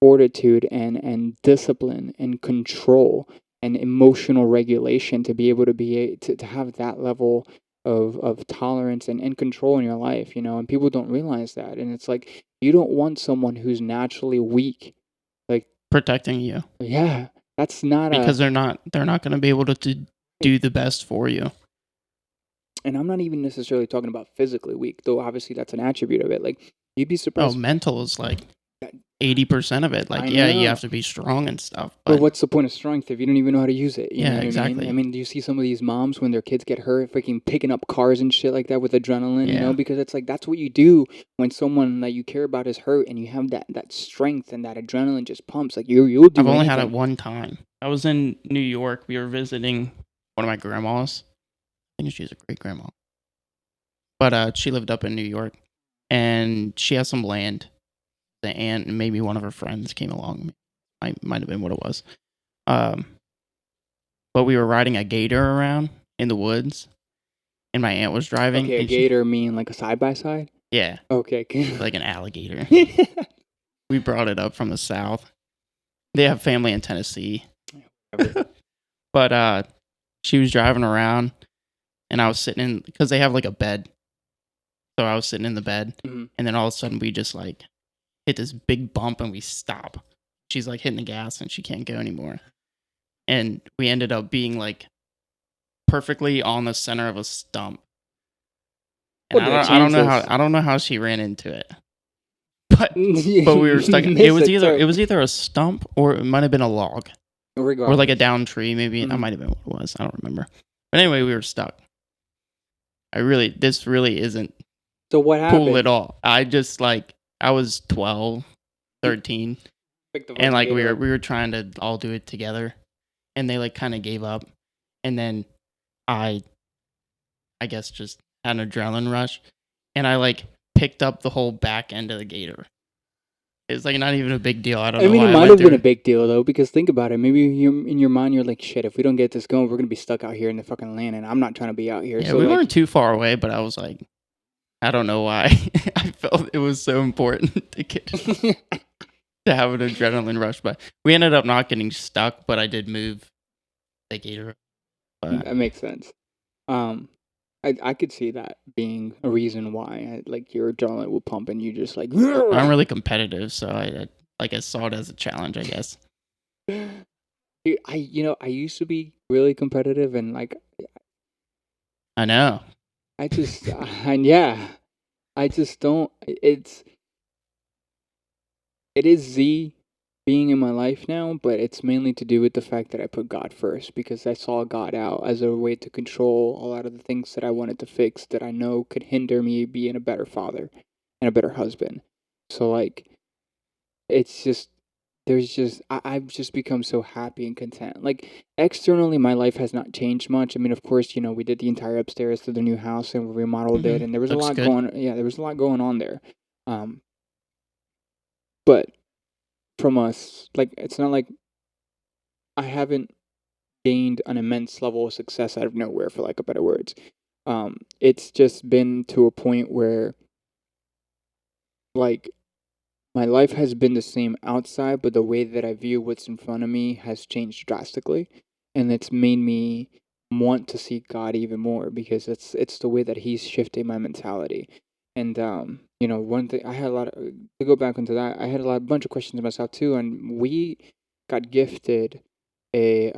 fortitude and discipline and control and emotional regulation to be able to to have that level of tolerance and control in your life, you know, and people don't realize that. And it's like you don't want someone who's naturally weak. Like, Protecting you yeah, that's not because a they're not gonna be able to do the best for you. and I'm not even necessarily talking about physically weak, though obviously that's an attribute of it. Like you'd be Oh, surprised. mental is like That- 80% of it. I Like, yeah, you know. have to be strong and stuff, But but what's the point of strength if you don't even know how to use it? You know yeah, what I mean? I exactly. mean, do you see some of these moms when their kids get hurt, freaking picking up cars and shit like that with adrenaline? You know, Yeah. because it's like that's what you do when someone that you care about is hurt, and you have that strength and that adrenaline just pumps. Like you'll I've do only had it anything. one time. I was in New York. We were visiting one of my grandmas. I think she's a great grandma. But she lived up in New York and she has some land. The aunt and maybe one of her friends came along. Might have been what it was. Um, but we were riding a gator around in the woods and my aunt was driving Okay, a and she gator mean like a side by side. yeah, Okay. like an alligator. We brought it up from the south. They have family in Tennessee. But she was driving around and I was sitting in because they have like a bed. So I was sitting in the bed Mhm. and then all of a sudden we just like hit this big bump and we stop. She's like hitting the gas and she can't go anymore. And we ended up being like perfectly on the center of a stump. And What are the I don't know how she ran into it. But but we were stuck. It Miss was a either turn. a stump or it might have been a log or like a Regardless. down tree. Maybe that Mhm. might have been what it was. I don't remember. But anyway, we were stuck. This really isn't So what cool at happened? all. I just like I was 12, 13, Pick the and fucking like gator up. we were trying to all do it together, and they like kind of gave up, and then I I guess just had an adrenaline rush, and I like picked up the whole back end of the gator. It's like not even a big deal. I don't I know mean, it why I might went have been a through. big deal though, because think about it. Maybe you in your mind you're like, shit. If we don't get this going, we're gonna be stuck out here in the fucking land, and I'm not trying to be out here. Yeah, So we like, weren't too far away, but I was like, I don't know why. I felt it was so important to get to have an adrenaline rush, but we ended up not getting stuck. But I did move the gator. But that makes sense. Um, I could see that being a reason why like your adrenaline will pump and you just like. I'm really competitive, so I saw it as a challenge, I guess. Dude, I used to be really competitive and like I know. I just, and yeah, I just don't. It is Z being in my life now, but it's mainly to do with the fact that I put God first because I saw God out as a way to control a lot of the things that I wanted to fix that I know could hinder me being a better father and a better husband. So like, it's just I've just become so happy and content. Like externally, my life has not changed much. I mean, of course, we did the entire upstairs to the new house and we remodeled it, and there was a Looks lot good. going. Yeah, there was a lot going on there. Um, but from us, like, it's not like I haven't gained an immense level of success out of nowhere, for lack of better words. It's just been to a point where, like, my life has been the same outside, but the way that I view what's in front of me has changed drastically, and it's made me want to seek God even more because it's the way that He's shifting my mentality. And one thing I had a lot of to go back into that, I had a bunch of questions myself too, and we got gifted a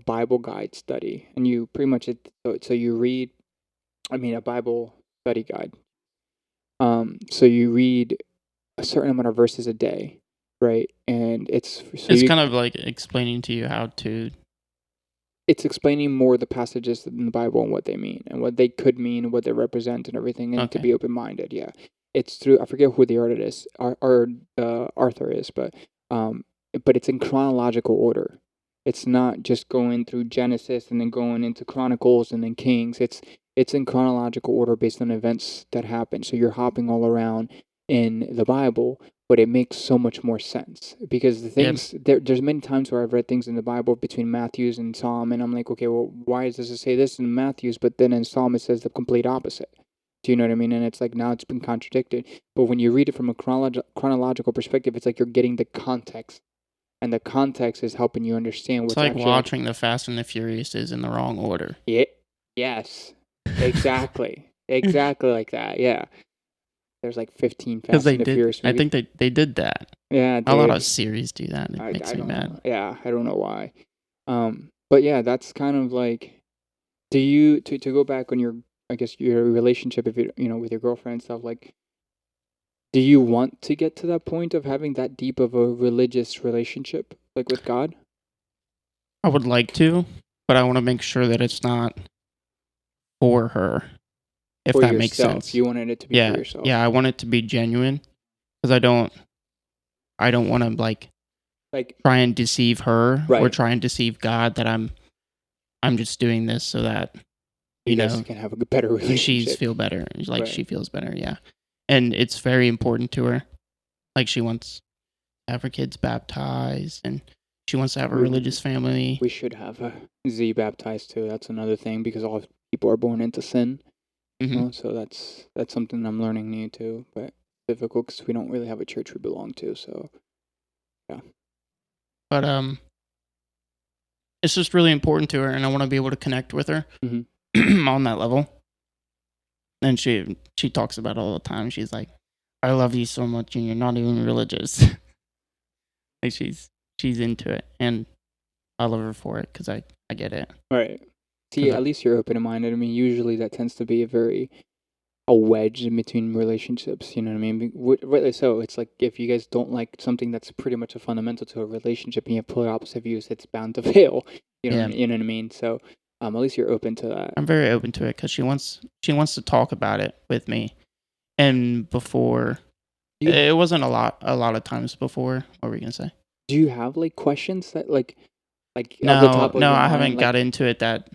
Bible guide study, and you pretty much so you read, I mean, a Bible study guide. So you read a certain amount of verses a day, right? And It's kind of like explaining to you how to. it's explaining more the passages in the Bible and what they mean and what they could mean and what they represent and everything, and to Okay. be open minded. Yeah, it's through, I forget who the artist is, Arthur is, um, but it's in chronological order. It's not just going through Genesis and then going into Chronicles and then Kings. It's in chronological order based on events that happen. So you're hopping all around in the Bible, but it makes so much more sense because the Yeah. things there's many times where I've read things in the Bible between Matthew's and Psalm, and I'm like, okay, well, why does it say this in Matthew's, but then in Psalm it says the complete opposite? Do you know what I mean? And it's like now it's been contradicted. But when you read it from a chronological perspective, it's like you're getting the context, and the context is helping you understand It's what's like actually watching the Fast and the Furious is in the wrong order. yeah, yes, exactly, exactly like that. Yeah, there's like 15 Because Fast and the Furious I movies. think they did that. Yeah, A lot of they series do that. It I makes me don't mad. know. Yeah, I don't know why. But yeah, that's kind of like, do you to go back on your, I guess, your relationship, if with your girlfriend and stuff, like, do you want to get to that point of having that deep of a religious relationship, like with God, I would like to, but I want to make sure that it's not for her, if for that makes yourself? sense. You wanted it to be for Yeah, yourself, yeah. I want it to be genuine because I don't want to like like, try and deceive her or right? try and deceive God that I'm just doing this so that You you guys know can have a better she's relationship, feel better, like right? she feels better. Yeah, and it's very important to her. Like she wants to have her kids baptized, and she wants to have a We religious family. we should have a Z baptized too. That's another thing because all people are born into sin. Hmm. So that's something I'm learning new too, but difficult because we don't really have a church we belong to. So yeah. But it's just really important to her, and I want to be able to connect with her Hmm. on that level. And she talks about it all the time. She's like, "I love you so much, and you're not even religious." Like she's into it, and I love her for it because I get it. Right. See, Because at least you're open minded. I mean, usually that tends to be a wedge in between relationships. You know what I mean? Rightly so. It's like if you guys don't like something that's pretty much a fundamental to a relationship, and you have polar opposite views, it's bound to fail. yeah, You know what I mean? So, at least you're open to that. I'm very open to it because she wants to talk about it with me. And before, Do you it wasn't a lot of times before. What were you gonna say? do you have like questions that like off the No, top of no, your I mind? haven't got Like, into it that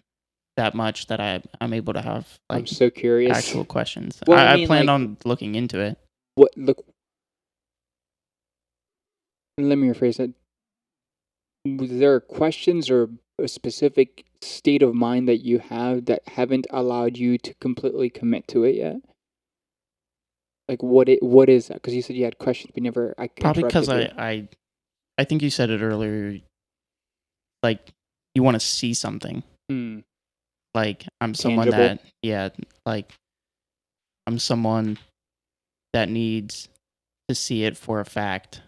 much that I'm able to have I'm like so curious. actual questions. Well, I I mean, planned like, on looking into it. what? Look, let me rephrase that. Was there questions or a specific state of mind that you have that haven't allowed you to completely commit to it yet? Like, what is that? Because you said you had questions, but never I Probably because interrupted you. I think you said it earlier. Like you want to see something. Hmm. Like I'm someone Tangible. that yeah, like I'm someone that needs to see it for a fact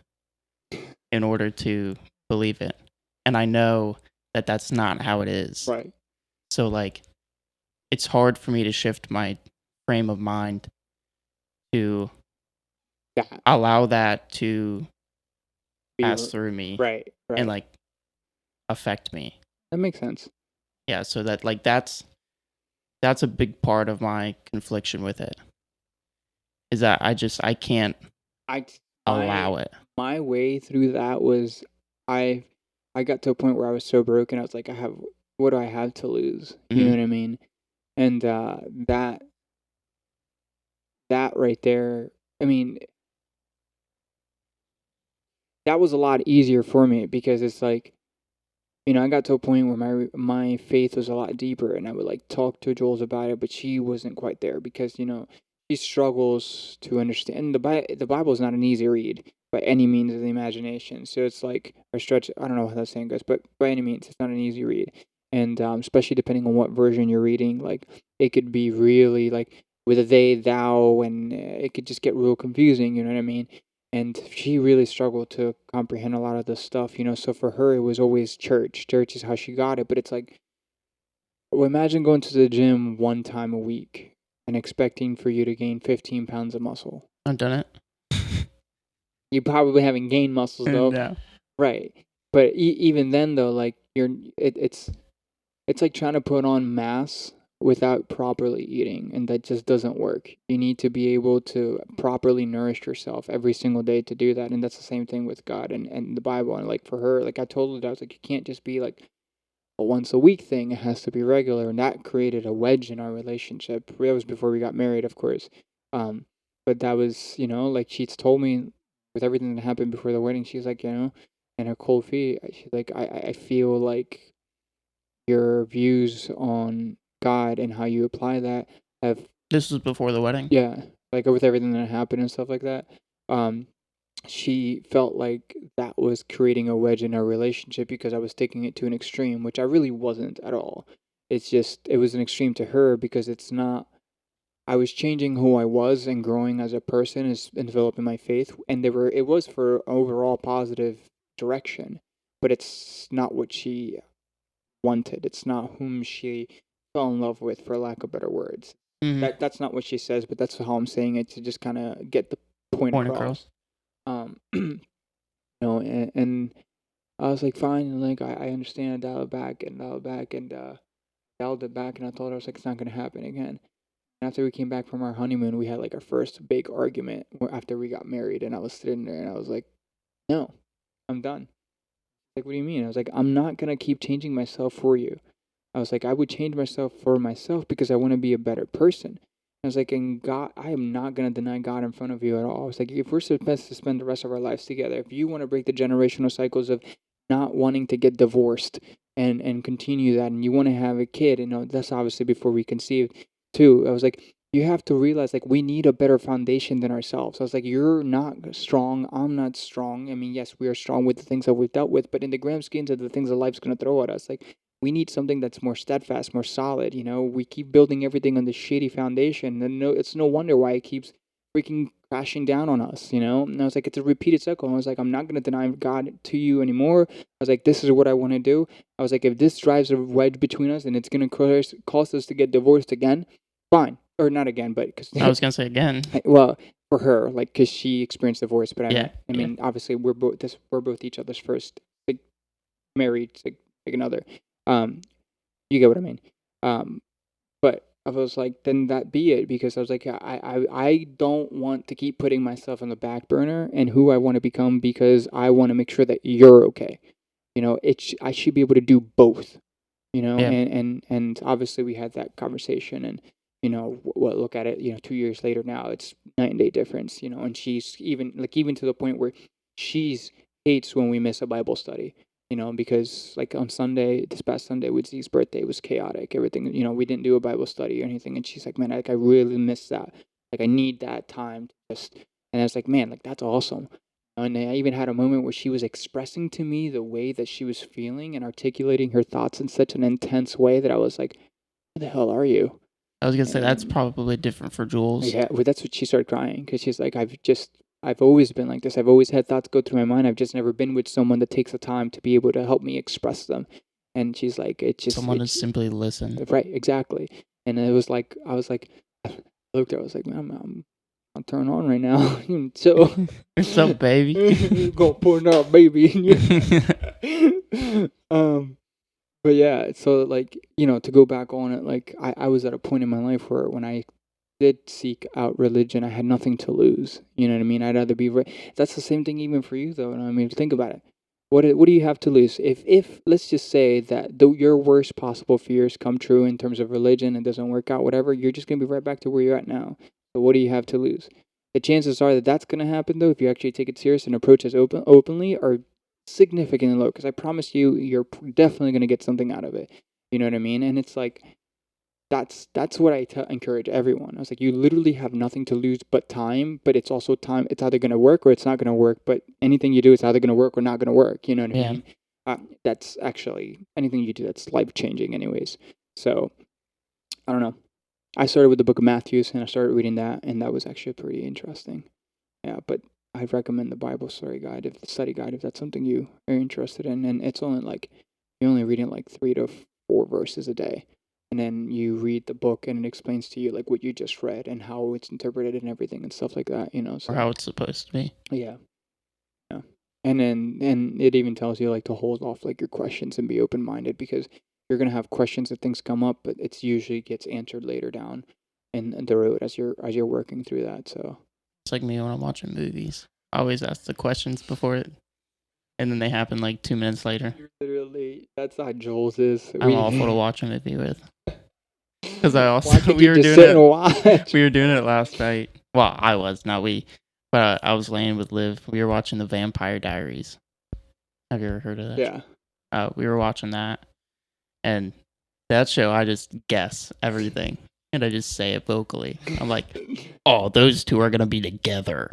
in order to believe it. And I know that that's not how it is. Right. So like it's hard for me to shift my frame of mind to That allow that to be pass through me right, and right. like affect me. That makes sense. Yeah, so that like that's a big part of my confliction with it. Is that I can't I my allow it. my way through that was I I got to a point where I was so broken. I was like, I have what do I have to lose? You know Mhm. what I mean? And that that right there, I mean, that was a lot easier for me because it's like, I got to a point where my faith was a lot deeper, and I would like talk to Jules about it, but she wasn't quite there because she struggles to understand the Bible is not an easy read by any means of the imagination. So it's like or stretch. I don't know how that saying goes, but by any means, it's not an easy read, and especially depending on what version you're reading, like it could be really like with a they thou, and it could just get real confusing. You know what I mean? And she really struggled to comprehend a lot of this stuff, so for her it was always church is how she got it, but it's like, well, imagine going to the gym one time a week and expecting for you to gain 15 pounds of muscle. I've done it. You probably haven't gained muscles though. No. Right, but even then though, like it's like trying to put on mass without properly eating, and that just doesn't work. You need to be able to properly nourish yourself every single day to do that, and that's the same thing with God and the Bible. And like for her, like I told her, I was like, you can't just be like a once a week thing. It has to be regular, and that created a wedge in our relationship. That was before we got married, of course. Um, but that was, like she's told me with everything that happened before the wedding, she's like, and her cold feet, she's like, I feel like your views on God and how you apply that have This was before the wedding. yeah, like with everything that happened and stuff like that. Um, she felt like that was creating a wedge in our relationship because I was taking it to an extreme, which I really wasn't at all. It's just it was an extreme to her because it's not. I was changing who I was and growing as a person and developing my faith, and it was for overall positive direction, but it's not what she wanted. It's not whom she fell in love with, for lack of better words. Mhm. That's not what she says, but that's how I'm saying it to just kind of get the point Point across. across. And I was like, fine, and like I understand. I dial it back, and dialed it back, and I told her I was like, it's not gonna happen again. And after we came back from our honeymoon, we had like our first big argument after we got married, and I was sitting there, and I was like, no, I'm done. Like, what do you mean? I was like, I'm not gonna keep changing myself for you. I was like, I would change myself for myself because I want to be a better person. I was like, and God, I am not going to deny God in front of you at all. I was like, if we're supposed to spend the rest of our lives together, if you want to break the generational cycles of not wanting to get divorced and continue that, and you want to have a kid, that's obviously before we conceived too. I was like, you have to realize like we need a better foundation than ourselves. I was like, you're not strong. I'm not strong. I mean, yes, we are strong with the things that we've dealt with, but in the grand schemes of the things that life's going to throw at us, like we need something that's more steadfast, more solid. We keep building everything on this shady foundation, and it's no wonder why it keeps freaking crashing down on us. And I was like, it's a repeated cycle. And I was like, I'm not going to deny God to you anymore. I was like, this is what I want to do. I was like, if this drives a wedge between us and it's going to cause us to get divorced again, fine. Or not again, but because I was gonna say again. well, for her, like, because she experienced divorce. But Yeah. I Yeah. mean, obviously, we're both each other's first, like, married, like another. You get what I mean. Um, but I was like, then that be it, because I was like, I don't want to keep putting myself on the back burner and who I want to become because I want to make sure that you're okay. I should be able to do both. Yeah. And obviously we had that conversation, and look at it, 2 years later now, it's night and day difference. And she's even to the point where she's hates when we miss a Bible study. Because like on Sunday, this past Sunday with Zeke's birthday was chaotic. Everything, we didn't do a Bible study or anything, and she's like, man, I really miss that. Like I need that time to just. And I was like, man, like that's awesome. And I even had a moment where she was expressing to me the way that she was feeling and articulating her thoughts in such an intense way that I was like, "Who the hell are you?" I was gonna say that's And probably different for Jules. yeah, well, that's what she started crying because she's like, I've always been like this. I've always had thoughts go through my mind. I've just never been with someone that takes the time to be able to help me express them." And she's like, Someone to simply listen. right, exactly. And it was like, I was like, looked at it, I was like, man, I'm turn on right now. So What's up, baby? go porn out, baby. But yeah, so like, to go back on it, like I was at a point in my life where when I did seek out religion, I had nothing to lose. You know what I mean? I'd rather be that's the same thing even for you though. I mean, think about it. What do you have to lose? If let's just say that your worst possible fears come true in terms of religion and doesn't work out, whatever, you're just gonna be right back to where you're at now. So what do you have to lose? The chances are that that's gonna happen though if you actually take it serious and approach it openly are significantly low. Because I promise you, you're definitely gonna get something out of it. You know what I mean? And it's like that's what I encourage everyone. I was like, you literally have nothing to lose but time, but it's also time. It's either going to work or it's not going to work. But anything you do, it's either going to work or not going to work. You know what I Yeah. mean? That's actually anything you do that's life changing, anyways. So I don't know. I started with the Book of Matthews and I started reading that, and that was actually pretty interesting. Yeah, but I'd recommend the Bible study guide, if that's something you are interested in. And it's only like you're only reading like 3 to 4 verses a day, and then you read the book and it explains to you like what you just read and how it's interpreted and everything and stuff like that. Or So how it's supposed to be. yeah, yeah. And it even tells you like to hold off like your questions and be open minded, because you're gonna have questions if things come up, but it's usually gets answered later down in the road as you're working through that. So It's like me when I'm watching movies. I always ask the questions before it, and then they happen like 2 minutes later. literally, that's how Joel's is. I'm awful to watch a movie with. Because I Why also can't we you were just doing sit and it. watch? We were doing it last night. Well, I was, not we. But I was laying with Liv. We were watching the Vampire Diaries. Have you ever heard of that? Yeah. We were watching that, and that show I just guess everything, and I just say it vocally. I'm like, oh, those two are gonna be together.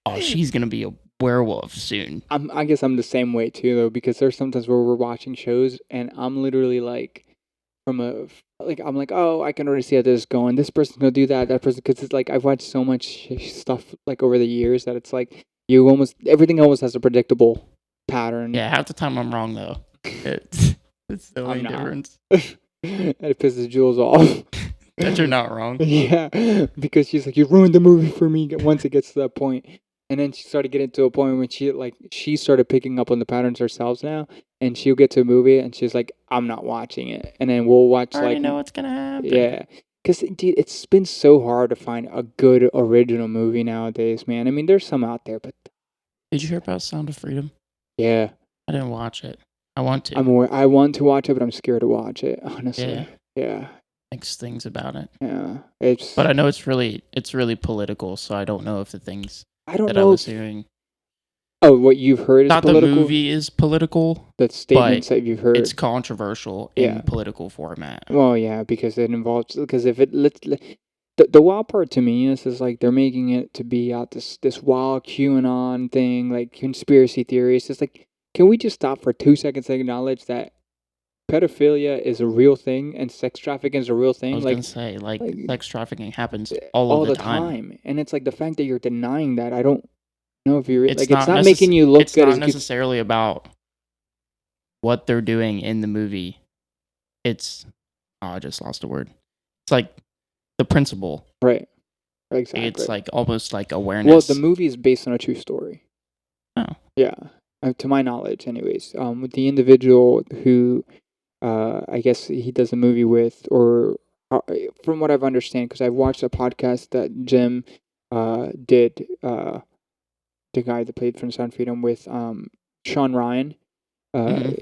Oh, she's gonna be a werewolf soon. I guess I'm the same way too, though, because there's sometimes where we're watching shows and I'm literally like, I'm like, oh, I can already see how this is going. This person's gonna do that. That person, because it's like I've watched so much stuff like over the years that it's like everything almost has a predictable pattern. Yeah, half the time I'm wrong though. It's the I'm only not. difference. And it pisses Jules off. That you're not wrong. Yeah, because she's like, you ruined the movie for me once it gets to that point. And then she started getting to a point when she started picking up on the patterns herself now, and she'll get to a movie and she's like, I'm not watching it. And then we'll watch I already like know what's gonna happen. yeah, because dude, it's been so hard to find a good original movie nowadays, man. I mean, there's some out there, but Did you hear about Sound of Freedom? yeah, I didn't watch it. I want to. I want to watch it, but I'm scared to watch it. Honestly, yeah. Mixed things about it. Yeah, But I know it's really political, so I don't know if the things I don't that I know. was hearing. Oh, what you've heard is Not political. the movie is political. The statements that you've heard. It's controversial in political format. Well, yeah, because it involves if it the wild part to me is like they're making it to be out this wild QAnon thing, like conspiracy theories. It's like, can we just stop for 2 seconds and acknowledge that pedophilia is a real thing and sex trafficking is a real thing? I was gonna say, like sex trafficking happens all of the time, and it's like the fact that you're denying that. I don't know if you're it's it's not making you look good. It's not necessarily about what they're doing in the movie. It's I just lost a word. It's like the principle. Right. Exactly. It's like almost like awareness. Well, the movie is based on a true story. Oh. Yeah. To my knowledge, anyways. With the individual who, I guess he does a movie with, or from what I've understand, because I've watched a podcast that Jim did, the guy that played from Sound Freedom with Sean Ryan.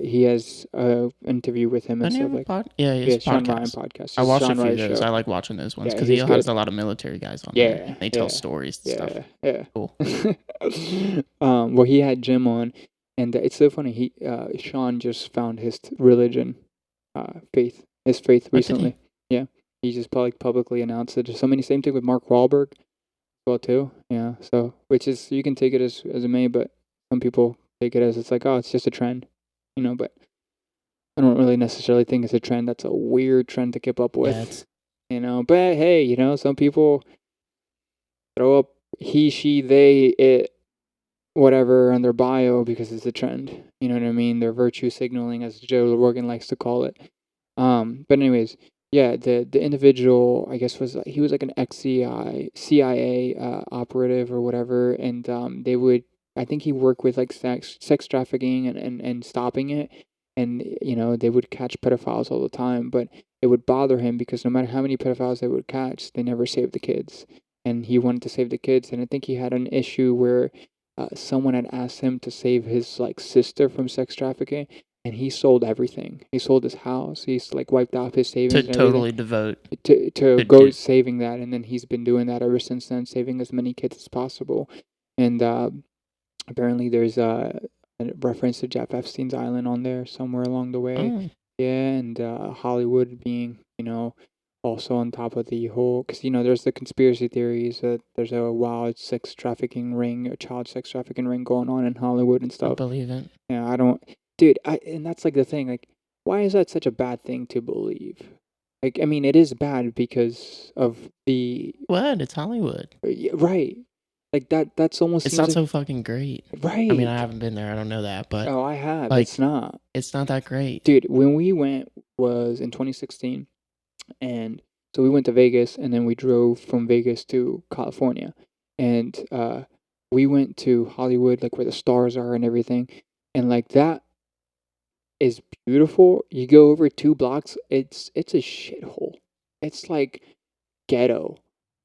He has an interview with him and stuff like yeah, his Sean Ryan podcast. I watched Sean a few of Ryan those. show. I like watching those ones Yeah, because he has a lot of military guys on there. They tell stories and stuff. Yeah. Cool. Well, he had Jim on, and it's so funny. Sean just found his religion, his faith recently. Yeah, he just publicly announced it. So many. Same thing with Mark Wahlberg, well too. Yeah. So which is, you can take it as it may, but some people take it as it's like, oh, it's just a trend, But I don't really necessarily think it's a trend. That's a weird trend to keep up with, But hey, some people throw up he, she, they, it, whatever on their bio because it's a trend. You know what I mean? They're virtue signaling, as Joe Rogan likes to call it. But anyways, Yeah, the individual, I guess, was he was like an CIA operative or whatever, and they would, I think he worked with like sex trafficking and stopping it, and they would catch pedophiles all the time, but it would bother him because no matter how many pedophiles they would catch, they never saved the kids, and he wanted to save the kids, and I think he had an issue where someone had asked him to save his like sister from sex trafficking, and he sold everything. He sold his house. He's like wiped out his To savings and everything totally devote to to go do. saving that, and then he's been doing that ever since then, saving as many kids as possible. And apparently, there's a reference to Jeff Epstein's island on there somewhere along the way. Oh, Yeah, and Hollywood being, also on top of the whole, because there's the conspiracy theories that there's a wild sex trafficking ring, a child sex trafficking ring going on in Hollywood and I stuff. believe it. Yeah, I don't, dude. And that's like the thing. Like, why is that such a bad thing to believe? Like, I mean, it is bad because of the What? It's Hollywood. yeah, right. Like that's almost It's seems not like so fucking great. I mean, I right. haven't been there. I don't know that, but Oh, I have. It's like, not. it's not that great. Dude, when we went was in 2016, and so we went to Vegas and then we drove from Vegas to California. And we went to Hollywood, like where the stars are and everything. And like that is beautiful. You go over 2 blocks, it's a shithole. It's like ghetto.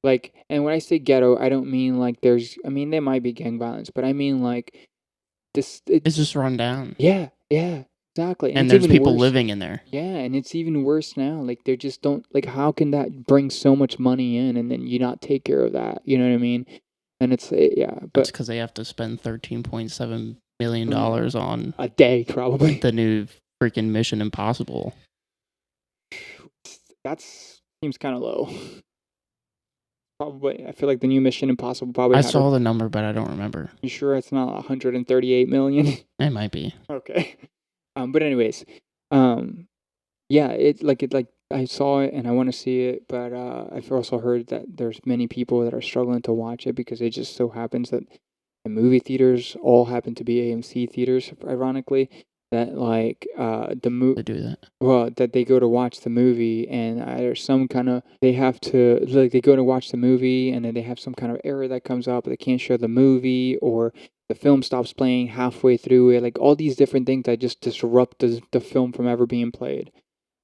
Like, and when I say ghetto, I don't mean like I mean there might be gang violence, but I mean like this It's it's just run down, yeah, yeah, exactly. And and it's there's even people worse. living in there. Yeah, and it's even worse now. Like they just don't like how can that bring so much money in and then you not take care of that? You know what I mean? And it's yeah, That's but because they have to spend $13.7 million on a day probably. the new freaking Mission Impossible. That seems kind of low. Probably, I feel like the new Mission Impossible probably I had her. saw the number, but I don't remember. You sure it's not 138 million? It might be. Okay. But anyways, um, yeah, it like I saw it and I want to see it, but I've also heard that there's many people that are struggling to watch it because it just so happens that the movie theaters all happen to be AMC theaters, ironically. That like To do that. well, that they go to watch the movie and there's some kind of they have to like they go to watch the movie and then they have some kind of error that comes up. They can't show the movie or the film stops playing halfway through it. Like all these different things that just disrupt the film from ever being played.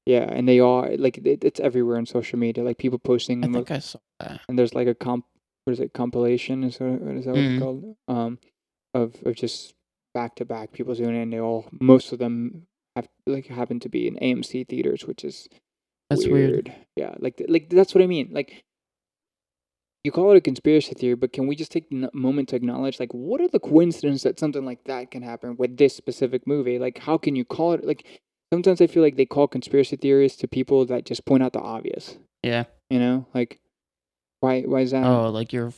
Yeah, and they all like it's everywhere on social media. Like people I posting, think I saw that. and there's like a what is it, compilation? Is that what it's Mm, called? Of just back to back people doing it, and they all most of them have like happen to be in AMC theaters, which is that's weird. weird. Yeah, like that's what I mean. Like you call it a conspiracy theory, but can we just take a moment to acknowledge like what are the coincidences that something like that can happen with this specific movie? Like how can you call it like sometimes I feel like they call conspiracy theories to people that just point out the obvious. Yeah. Like why is that Oh, like you're.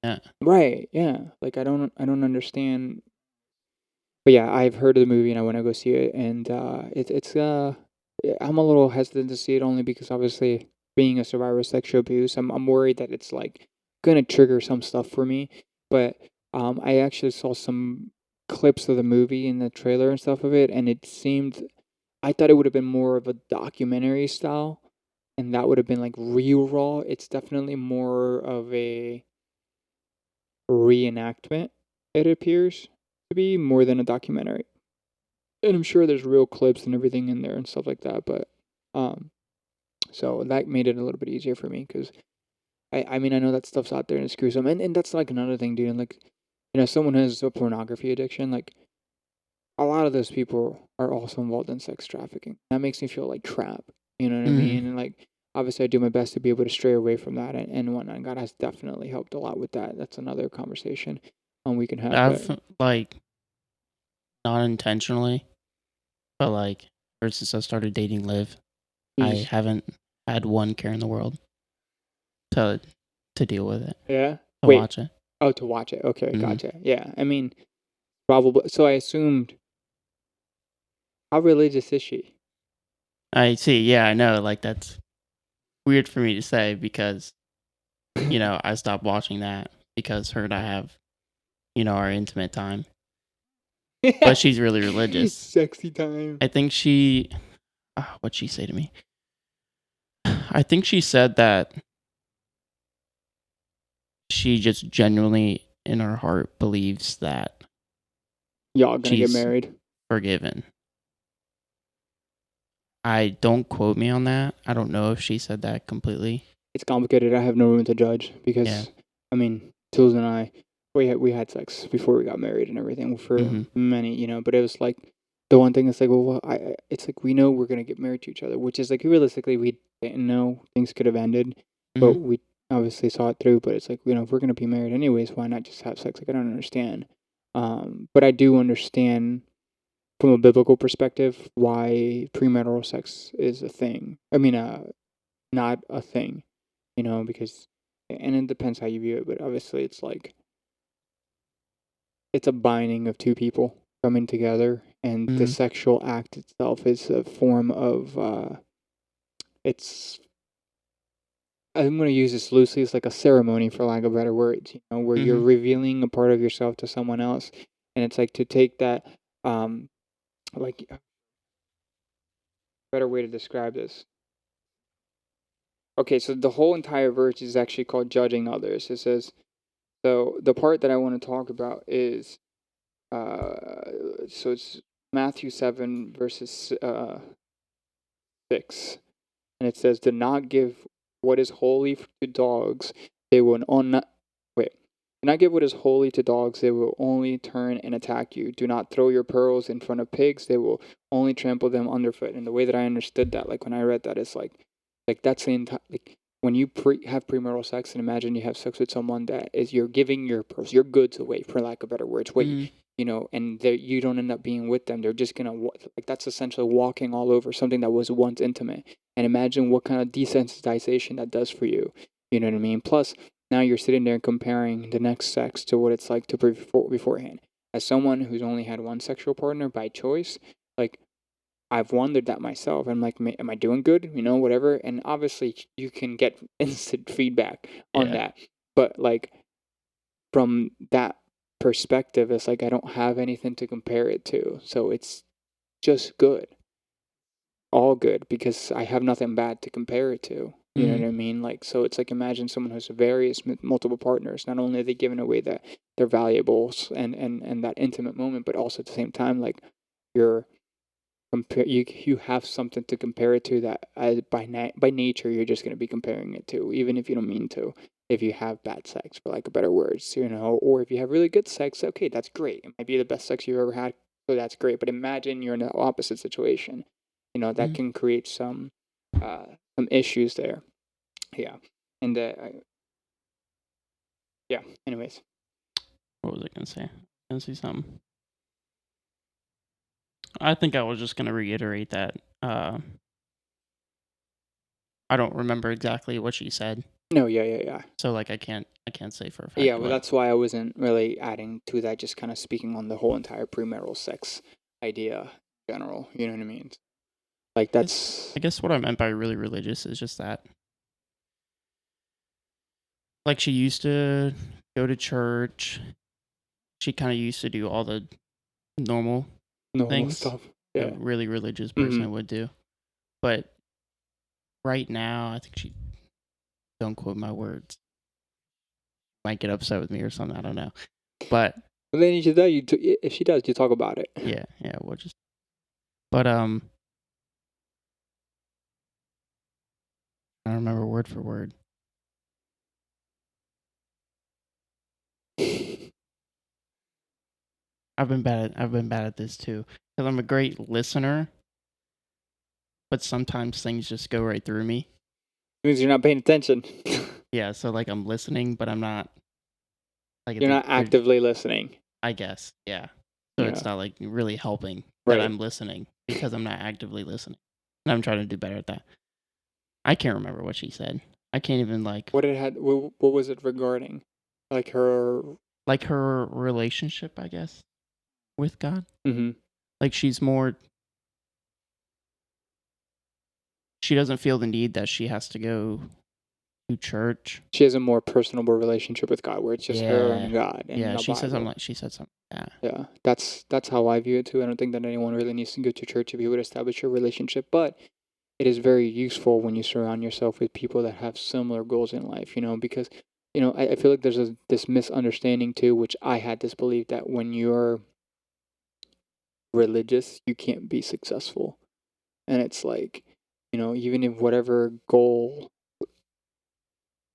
Yeah. right? Yeah. Like I don't understand. But yeah, I've heard of the movie and I want to go see it and I'm a little hesitant to see it only because obviously being a survivor of sexual abuse, I'm worried that it's like gonna trigger some stuff for me. But I actually saw some clips of the movie and the trailer and stuff of it and it seemed I thought it would have been more of a documentary style and that would have been like real raw. It's definitely more of a reenactment, it appears to be more than a documentary. And I'm sure there's real clips and everything in there and stuff like that. But um, so that made it a little bit easier for me because I mean I know that stuff's out there and it's gruesome, and that's like another thing, dude. Like someone has a pornography addiction, like a lot of those people are also involved in sex trafficking. That makes me feel like crap. You know what I Mm. mean? And like obviously I do my best to be able to stray away from that and whatnot. God has definitely helped a lot with that. That's another conversation we can have. But I've like not intentionally, but like ever since I started dating Liv, you I just haven't had one care in the world to to deal with it, yeah. to Wait. watch it. Oh, to watch it. Okay, Mm. gotcha. Yeah. I mean, probably. So I assumed. How religious is she? I see. Yeah, I know. Like that's weird for me to say because I stopped watching that because her and I have our intimate time. But she's really religious. Sexy time. I think she. What'd she say to me? I think she said that she just genuinely in her heart believes that Y'all gonna get she's married. forgiven. I don't quote me on that. I don't know if she said that completely. It's complicated. I have no room to judge Yeah. because, I mean, Tools and I, we had sex before we got married and everything for Mm-hmm. many, but it was like the one thing that's like, well, it's like we know we're gonna get married to each other, which is like realistically we didn't know things could have ended, but Mm-hmm. we obviously saw it through. But it's like if we're gonna be married anyways, why not just have sex? Like I don't understand. But I do understand from a biblical perspective why premarital sex is a thing. I mean, not a thing, because and it depends how you view it, but obviously it's like it's a binding of two people coming together, and the Mm-hmm. sexual act itself is a form of it's I'm going to use this loosely. It's like a ceremony, for lack of better words, where you're Mm-hmm. revealing a part of yourself to someone else, and it's like to take that, like, better way to describe this. Okay, so the whole entire verse is actually called judging others. It says, so the part that I want to talk about is, so it's Matthew 7 verses 6, and it says, "Do not give what is holy to dogs; they will not wait. Do not give what is holy to dogs; they will only turn and attack you. Do not throw your pearls in front of pigs; they will only trample them underfoot." And the way that I understood that, like when I read that, it's like that's the entire like when you have premarital sex, and imagine you have sex with someone that is you're giving your pearls, your goods away, for lack of better words. Wait, Mm-hmm. and you don't end up being with them. They're just gonna like that's essentially walking all over something that was once intimate. And imagine what kind of desensitization that does for you. You know what I mean? Plus, now you're sitting there comparing the next sex to what it's like to beforehand. As someone who's only had one sexual partner by choice, like I've wondered that myself. I'm like, am I doing good? Whatever. And obviously, you can get instant feedback on Yeah. that. But like from that perspective, it's like I don't have anything to compare it to. So it's just good, all good, because I have nothing bad to compare it to. You know Mm-hmm. what I mean? Like, so it's like imagine someone who has multiple partners. Not only are they giving away their valuables and that intimate moment, but also at the same time, like you're you have something to compare it to that by nature you're just going to be comparing it to, even if you don't mean to. If you have bad sex, for lack of better words, or if you have really good sex, okay, that's great. It might be the best sex you've ever had, so that's great. But imagine you're in the opposite situation. That Mm-hmm. can create some issues there. Yeah, and yeah. Anyways, What was I gonna say? Gonna say something. I think I was just gonna reiterate that. I don't remember exactly what she said, no, yeah. so like I can't say for a Yeah, fact well, what. that's why I wasn't really adding to that, just kind of speaking on the whole entire premarital sex idea in general. You know what I mean? Like I guess that's I guess what I meant by really religious is just that like she used to go to church. She kind of used to do all the normal normal things stuff. a Yeah. really religious Hmm. person would do. But right now, I think she don't quote my words. Might get upset with me or something. I don't know. But But then you should know if she does, you talk about it. yeah, we'll just. But I don't remember word for word. I've been bad at this too because I'm a great listener, but sometimes things just go right through me. Means you're not paying attention. Yeah, so like I'm listening, but I'm not like You're not they're actively listening. I guess, yeah. So Yeah. it's not like really helping that Right. I'm listening because I'm not actively listening. And I'm trying to do better at that. I can't remember what she said. I can't even What was it regarding? Like her. like her relationship, I guess, with God. Hmm. Like she doesn't feel the need that she has to go to church. She has a more personable relationship with God, where it's just her and Yeah. God and Yeah, the Bible. she said something like that. Yeah, that's how I view it too. I don't think that anyone really needs to go to church if you would establish your relationship, but it is very useful when you surround yourself with people that have similar goals in life, because, I feel like there's this misunderstanding too, which I had this belief that when you're religious, you can't be successful. And it's like, even if whatever goal,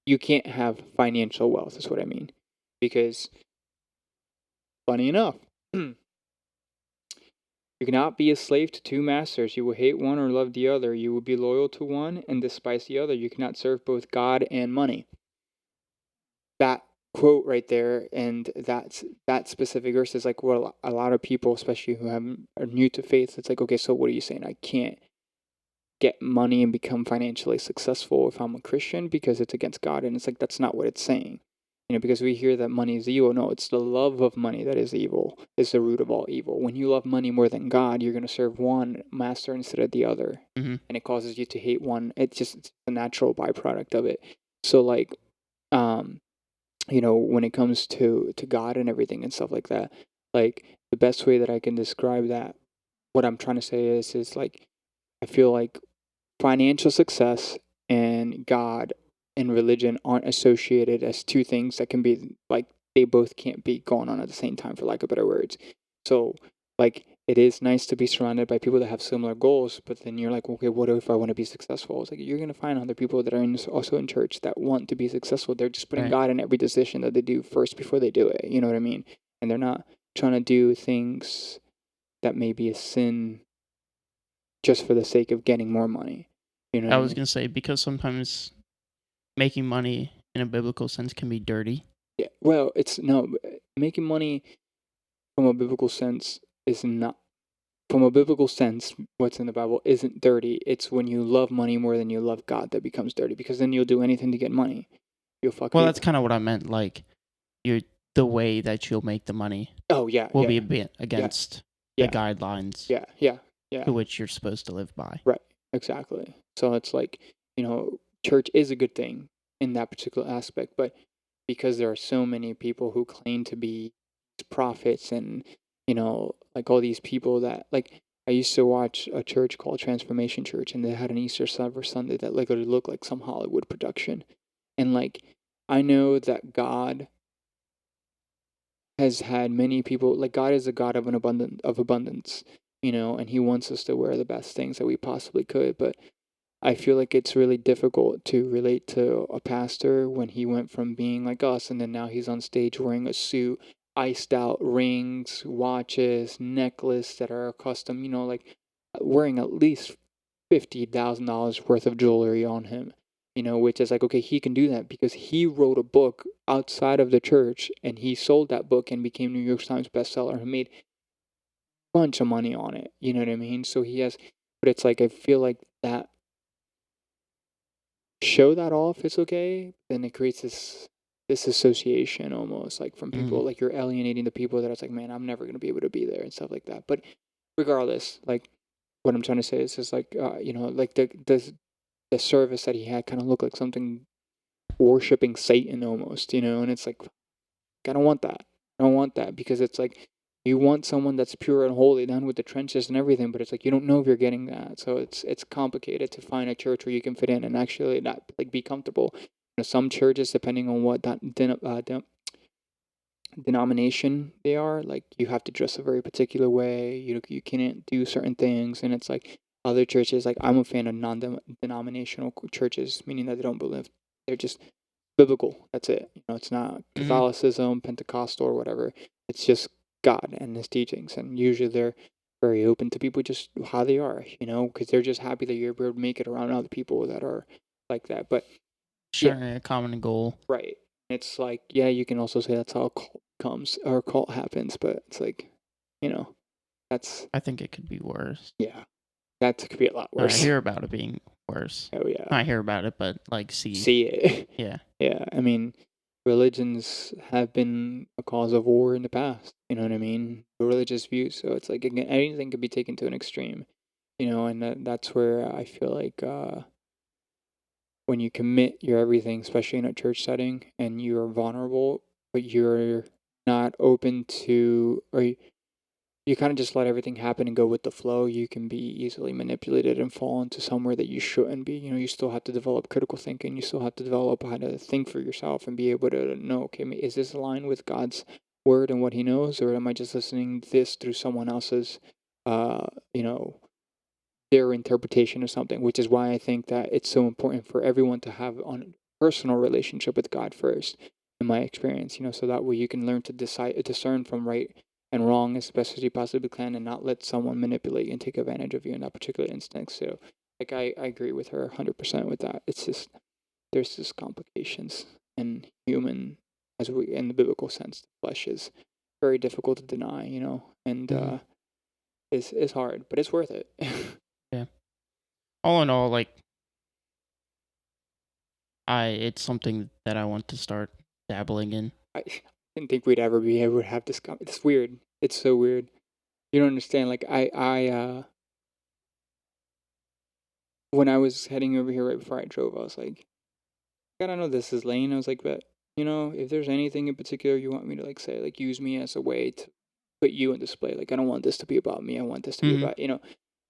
you can't have financial wealth, is what I mean. Because, funny enough, you cannot be a slave to two masters. You will hate one or love the other. You will be loyal to one and despise the other. You cannot serve both God and money. That quote right there, and that specific verse is like what a lot of people, especially who are new to faith, it's like, okay, so what are you saying? I can't get money and become financially successful if I'm a Christian because it's against God. And it's like, that's not what it's saying. Because we hear that money is evil. No, it's the love of money that is evil, is the root of all evil. When you love money more than God, you're going to serve one master instead of the other. Mm-hmm. And it causes you to hate one. It's a natural byproduct of it. So, like, when it comes to God and everything and stuff like that, like, the best way that I can describe that, what I'm trying to say is like, I feel like financial success and God and religion aren't associated as two things that can be like, they both can't be going on at the same time, for lack of better words. So, like, it is nice to be surrounded by people that have similar goals, but then you're like, okay, what if I want to be successful? It's like, you're gonna find other people that are also in church that want to be successful. They're just putting Right. God in every decision that they do first before they do it. You know what I mean? And they're not trying to do things that may be a sin just for the sake of getting more money. You know what I I was mean? gonna say, because sometimes making money in a biblical sense can be dirty. Yeah. Well, it's no, making money from a biblical sense is not, from a biblical sense, what's in the Bible isn't dirty. It's when you love money more than you love God that becomes dirty, because then you'll do anything to get money. You'll fuck Well, that's people. kind of what I meant. Like, you're the way that you'll make the money Oh yeah, will yeah, be a bit yeah, against the yeah, guidelines yeah, yeah, yeah. to which you're supposed to live by. Right. Exactly. So it's like, church is a good thing in that particular aspect, but because there are so many people who claim to be prophets and, like all these people that, like, I used to watch a church called Transformation Church, and they had an Easter Sunday that literally looked like some Hollywood production. And like, I know that God has had many people, like, God is a God of abundance, and he wants us to wear the best things that we possibly could, but I feel like it's really difficult to relate to a pastor when he went from being like us and then now he's on stage wearing a suit, iced out rings, watches, necklace that are custom, like, wearing at least $50,000 worth of jewelry on him, which is like, okay, he can do that because he wrote a book outside of the church and he sold that book and became New York Times bestseller and made a bunch of money on it. You know what I mean? So he has, but it's like, I feel like that show that off is okay, then it creates this association almost like from Mm-hmm. people, like you're alienating the people that it's like, man, I'm never gonna be able to be there and stuff like that. But regardless, like, what I'm trying to say is just like, like the service that he had kind of looked like something worshiping Satan almost, and it's like, I don't want that. I don't want that because it's like, you want someone that's pure and holy, down with the trenches and everything, but it's like you don't know if you're getting that. So it's complicated to find a church where you can fit in and actually not like be comfortable. Some churches, depending on what denomination they are, like, you have to dress a very particular way. You can't do certain things, and it's like other churches. Like, I'm a fan of non-denominational churches, meaning that they don't believe, they're just biblical. That's it. It's not Mm-hmm. Catholicism, Pentecostal, or whatever. It's just God and His teachings, and usually they're very open to people just how they are. Because they're just happy that you're able to make it around other people that are like that. But yeah, Sharing a common goal. right. It's like, yeah, you can also say that's how a cult comes or a cult happens, but it's like, that's, I think it could be worse. yeah, that could be a lot I worse. hear about it being worse. Oh yeah, I hear about it, but like, see, see it. yeah, Yeah, I mean, religions have been a cause of war in the past. You know what I mean? Religious views. So it's like, again, anything could be taken to an extreme. And that's where I feel like, when you commit your everything, especially in a church setting, and you are vulnerable, but you're not open to, or you kind of just let everything happen and go with the flow, you can be easily manipulated and fall into somewhere that you shouldn't be. You still have to develop critical thinking. You still have to develop how to think for yourself and be able to know, okay, is this aligned with God's word and what He knows, or am I just listening to this through someone else's, uh, you know, their interpretation of something? Which is why I think that it's so important for everyone to have a personal relationship with God first, in my experience. So that way you can learn to discern from right and wrong as best as you possibly can, and not let someone manipulate and take advantage of you in that particular instance. So, like, I agree with her 100% with that. It's just there's just complications, and human, as we in the biblical sense, the flesh is very difficult to deny. And Hmm. is hard, but it's worth it. Yeah. All in all, like it's something that I want to start dabbling in. I didn't think we'd ever be able to have this. It's weird. It's so weird. You don't understand. Like when I was heading over here right before I drove, I was like, I don't know this is lane. I was like, but if there's anything in particular you want me to like say, like use me as a way to put you in display. Like I don't want this to be about me. I want this to be Hmm. about. And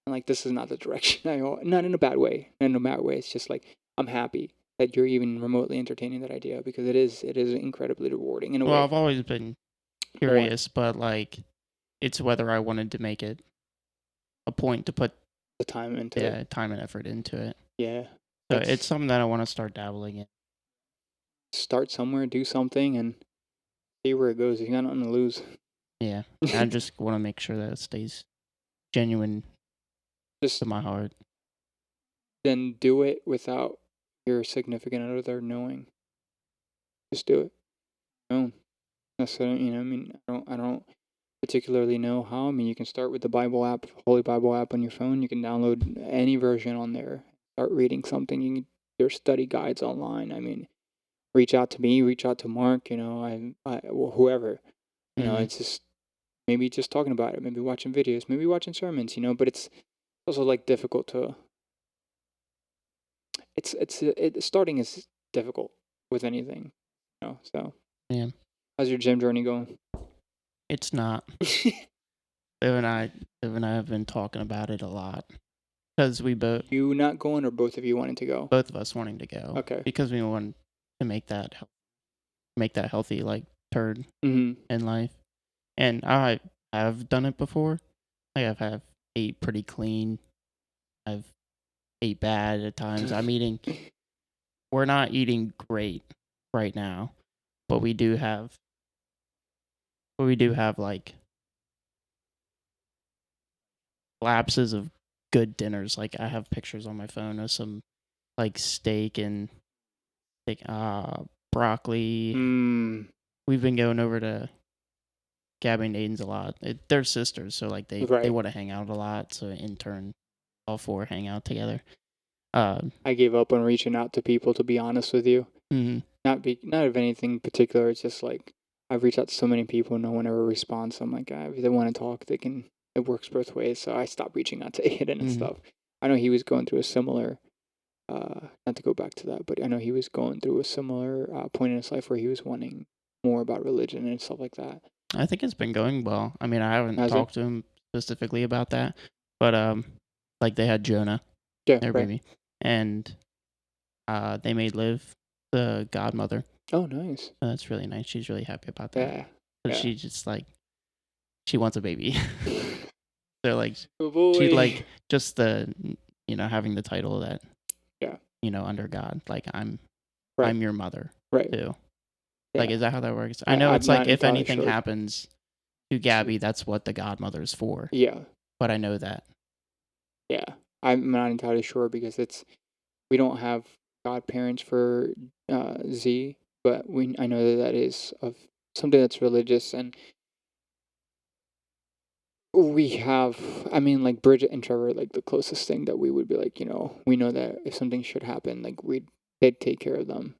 like this is not the direction not in a bad way. Not in a bad way. It's just like I'm happy that you're even remotely entertaining that idea, because it is incredibly rewarding in a Well, way. I've always been More curious, but like it's whether I wanted to make it a point to put the time into it. time and effort into it. Yeah. So it's That's something that I want to start dabbling in. start somewhere, do something, and see where it goes. You got nothing to lose. Yeah, I just want to make sure that it stays genuine Just to my heart. then do it without your significant other knowing. Just do it. No, necessarily. I mean, I don't particularly know how. I mean, you can start with the Bible app, Holy Bible app on your phone. You can download any version on there. Start reading something. There's study guides online. I mean, reach out to me. Reach out to Mark. Well, whoever. Hmm. It's just maybe just talking about it. Maybe watching videos. Maybe watching sermons. But it's also like difficult to. Starting is difficult with anything. So Yeah, how's your gym journey going? it's not. Viv and I, Viv and I have been talking about it a lot because we You not going, or both of you wanting to go? both of us wanting to go Okay. because we want to make that healthy like turn Mhm. in life. And I have done it before. Like have ate pretty clean. I've ate bad at times. We're not eating great right now, but we do have like lapses of good dinners. Like I have pictures on my phone of some like steak, broccoli. Mm. We've been going over to Gabby and Aiden's a lot. They're sisters, so like they Right. want to hang out a lot. So in turn, all four hang out together. Um, I gave up on reaching out to people, to be honest with you. mhm, Not of anything particular. It's just like I've reached out to so many people, no one ever responds. So I'm like, if they want to talk, they can. It works both ways. So I stopped reaching out to Aiden and mhm. stuff. I know he was going through a similar. Not to go back to that, but I know he was going through a similar point in his life where he was wanting more about religion and stuff like that. I think it's been going well. I mean, I haven't Has it? talked to him specifically about that, but like they had Jonah, Yeah. their Right. baby, and they made Liv the godmother. Oh, nice. So that's really nice. She's really happy about that. Yeah. So Yeah. she just like she wants a baby. So like Oh she boy. like just the having the title that Yeah. under God, like Right. I'm your mother Right. too. Like Yeah. is that how that works? I know I'm it's like not if entirely anything sure. happens to Gabby, that's what the godmother's for. Yeah. But I know that. Yeah. I'm not entirely sure because we don't have godparents for Z, but I know that is of something that's religious, and we have. I mean, like Bridget and Trevor, like the closest thing that we would be like, we know that if something should happen, like they'd take care of them.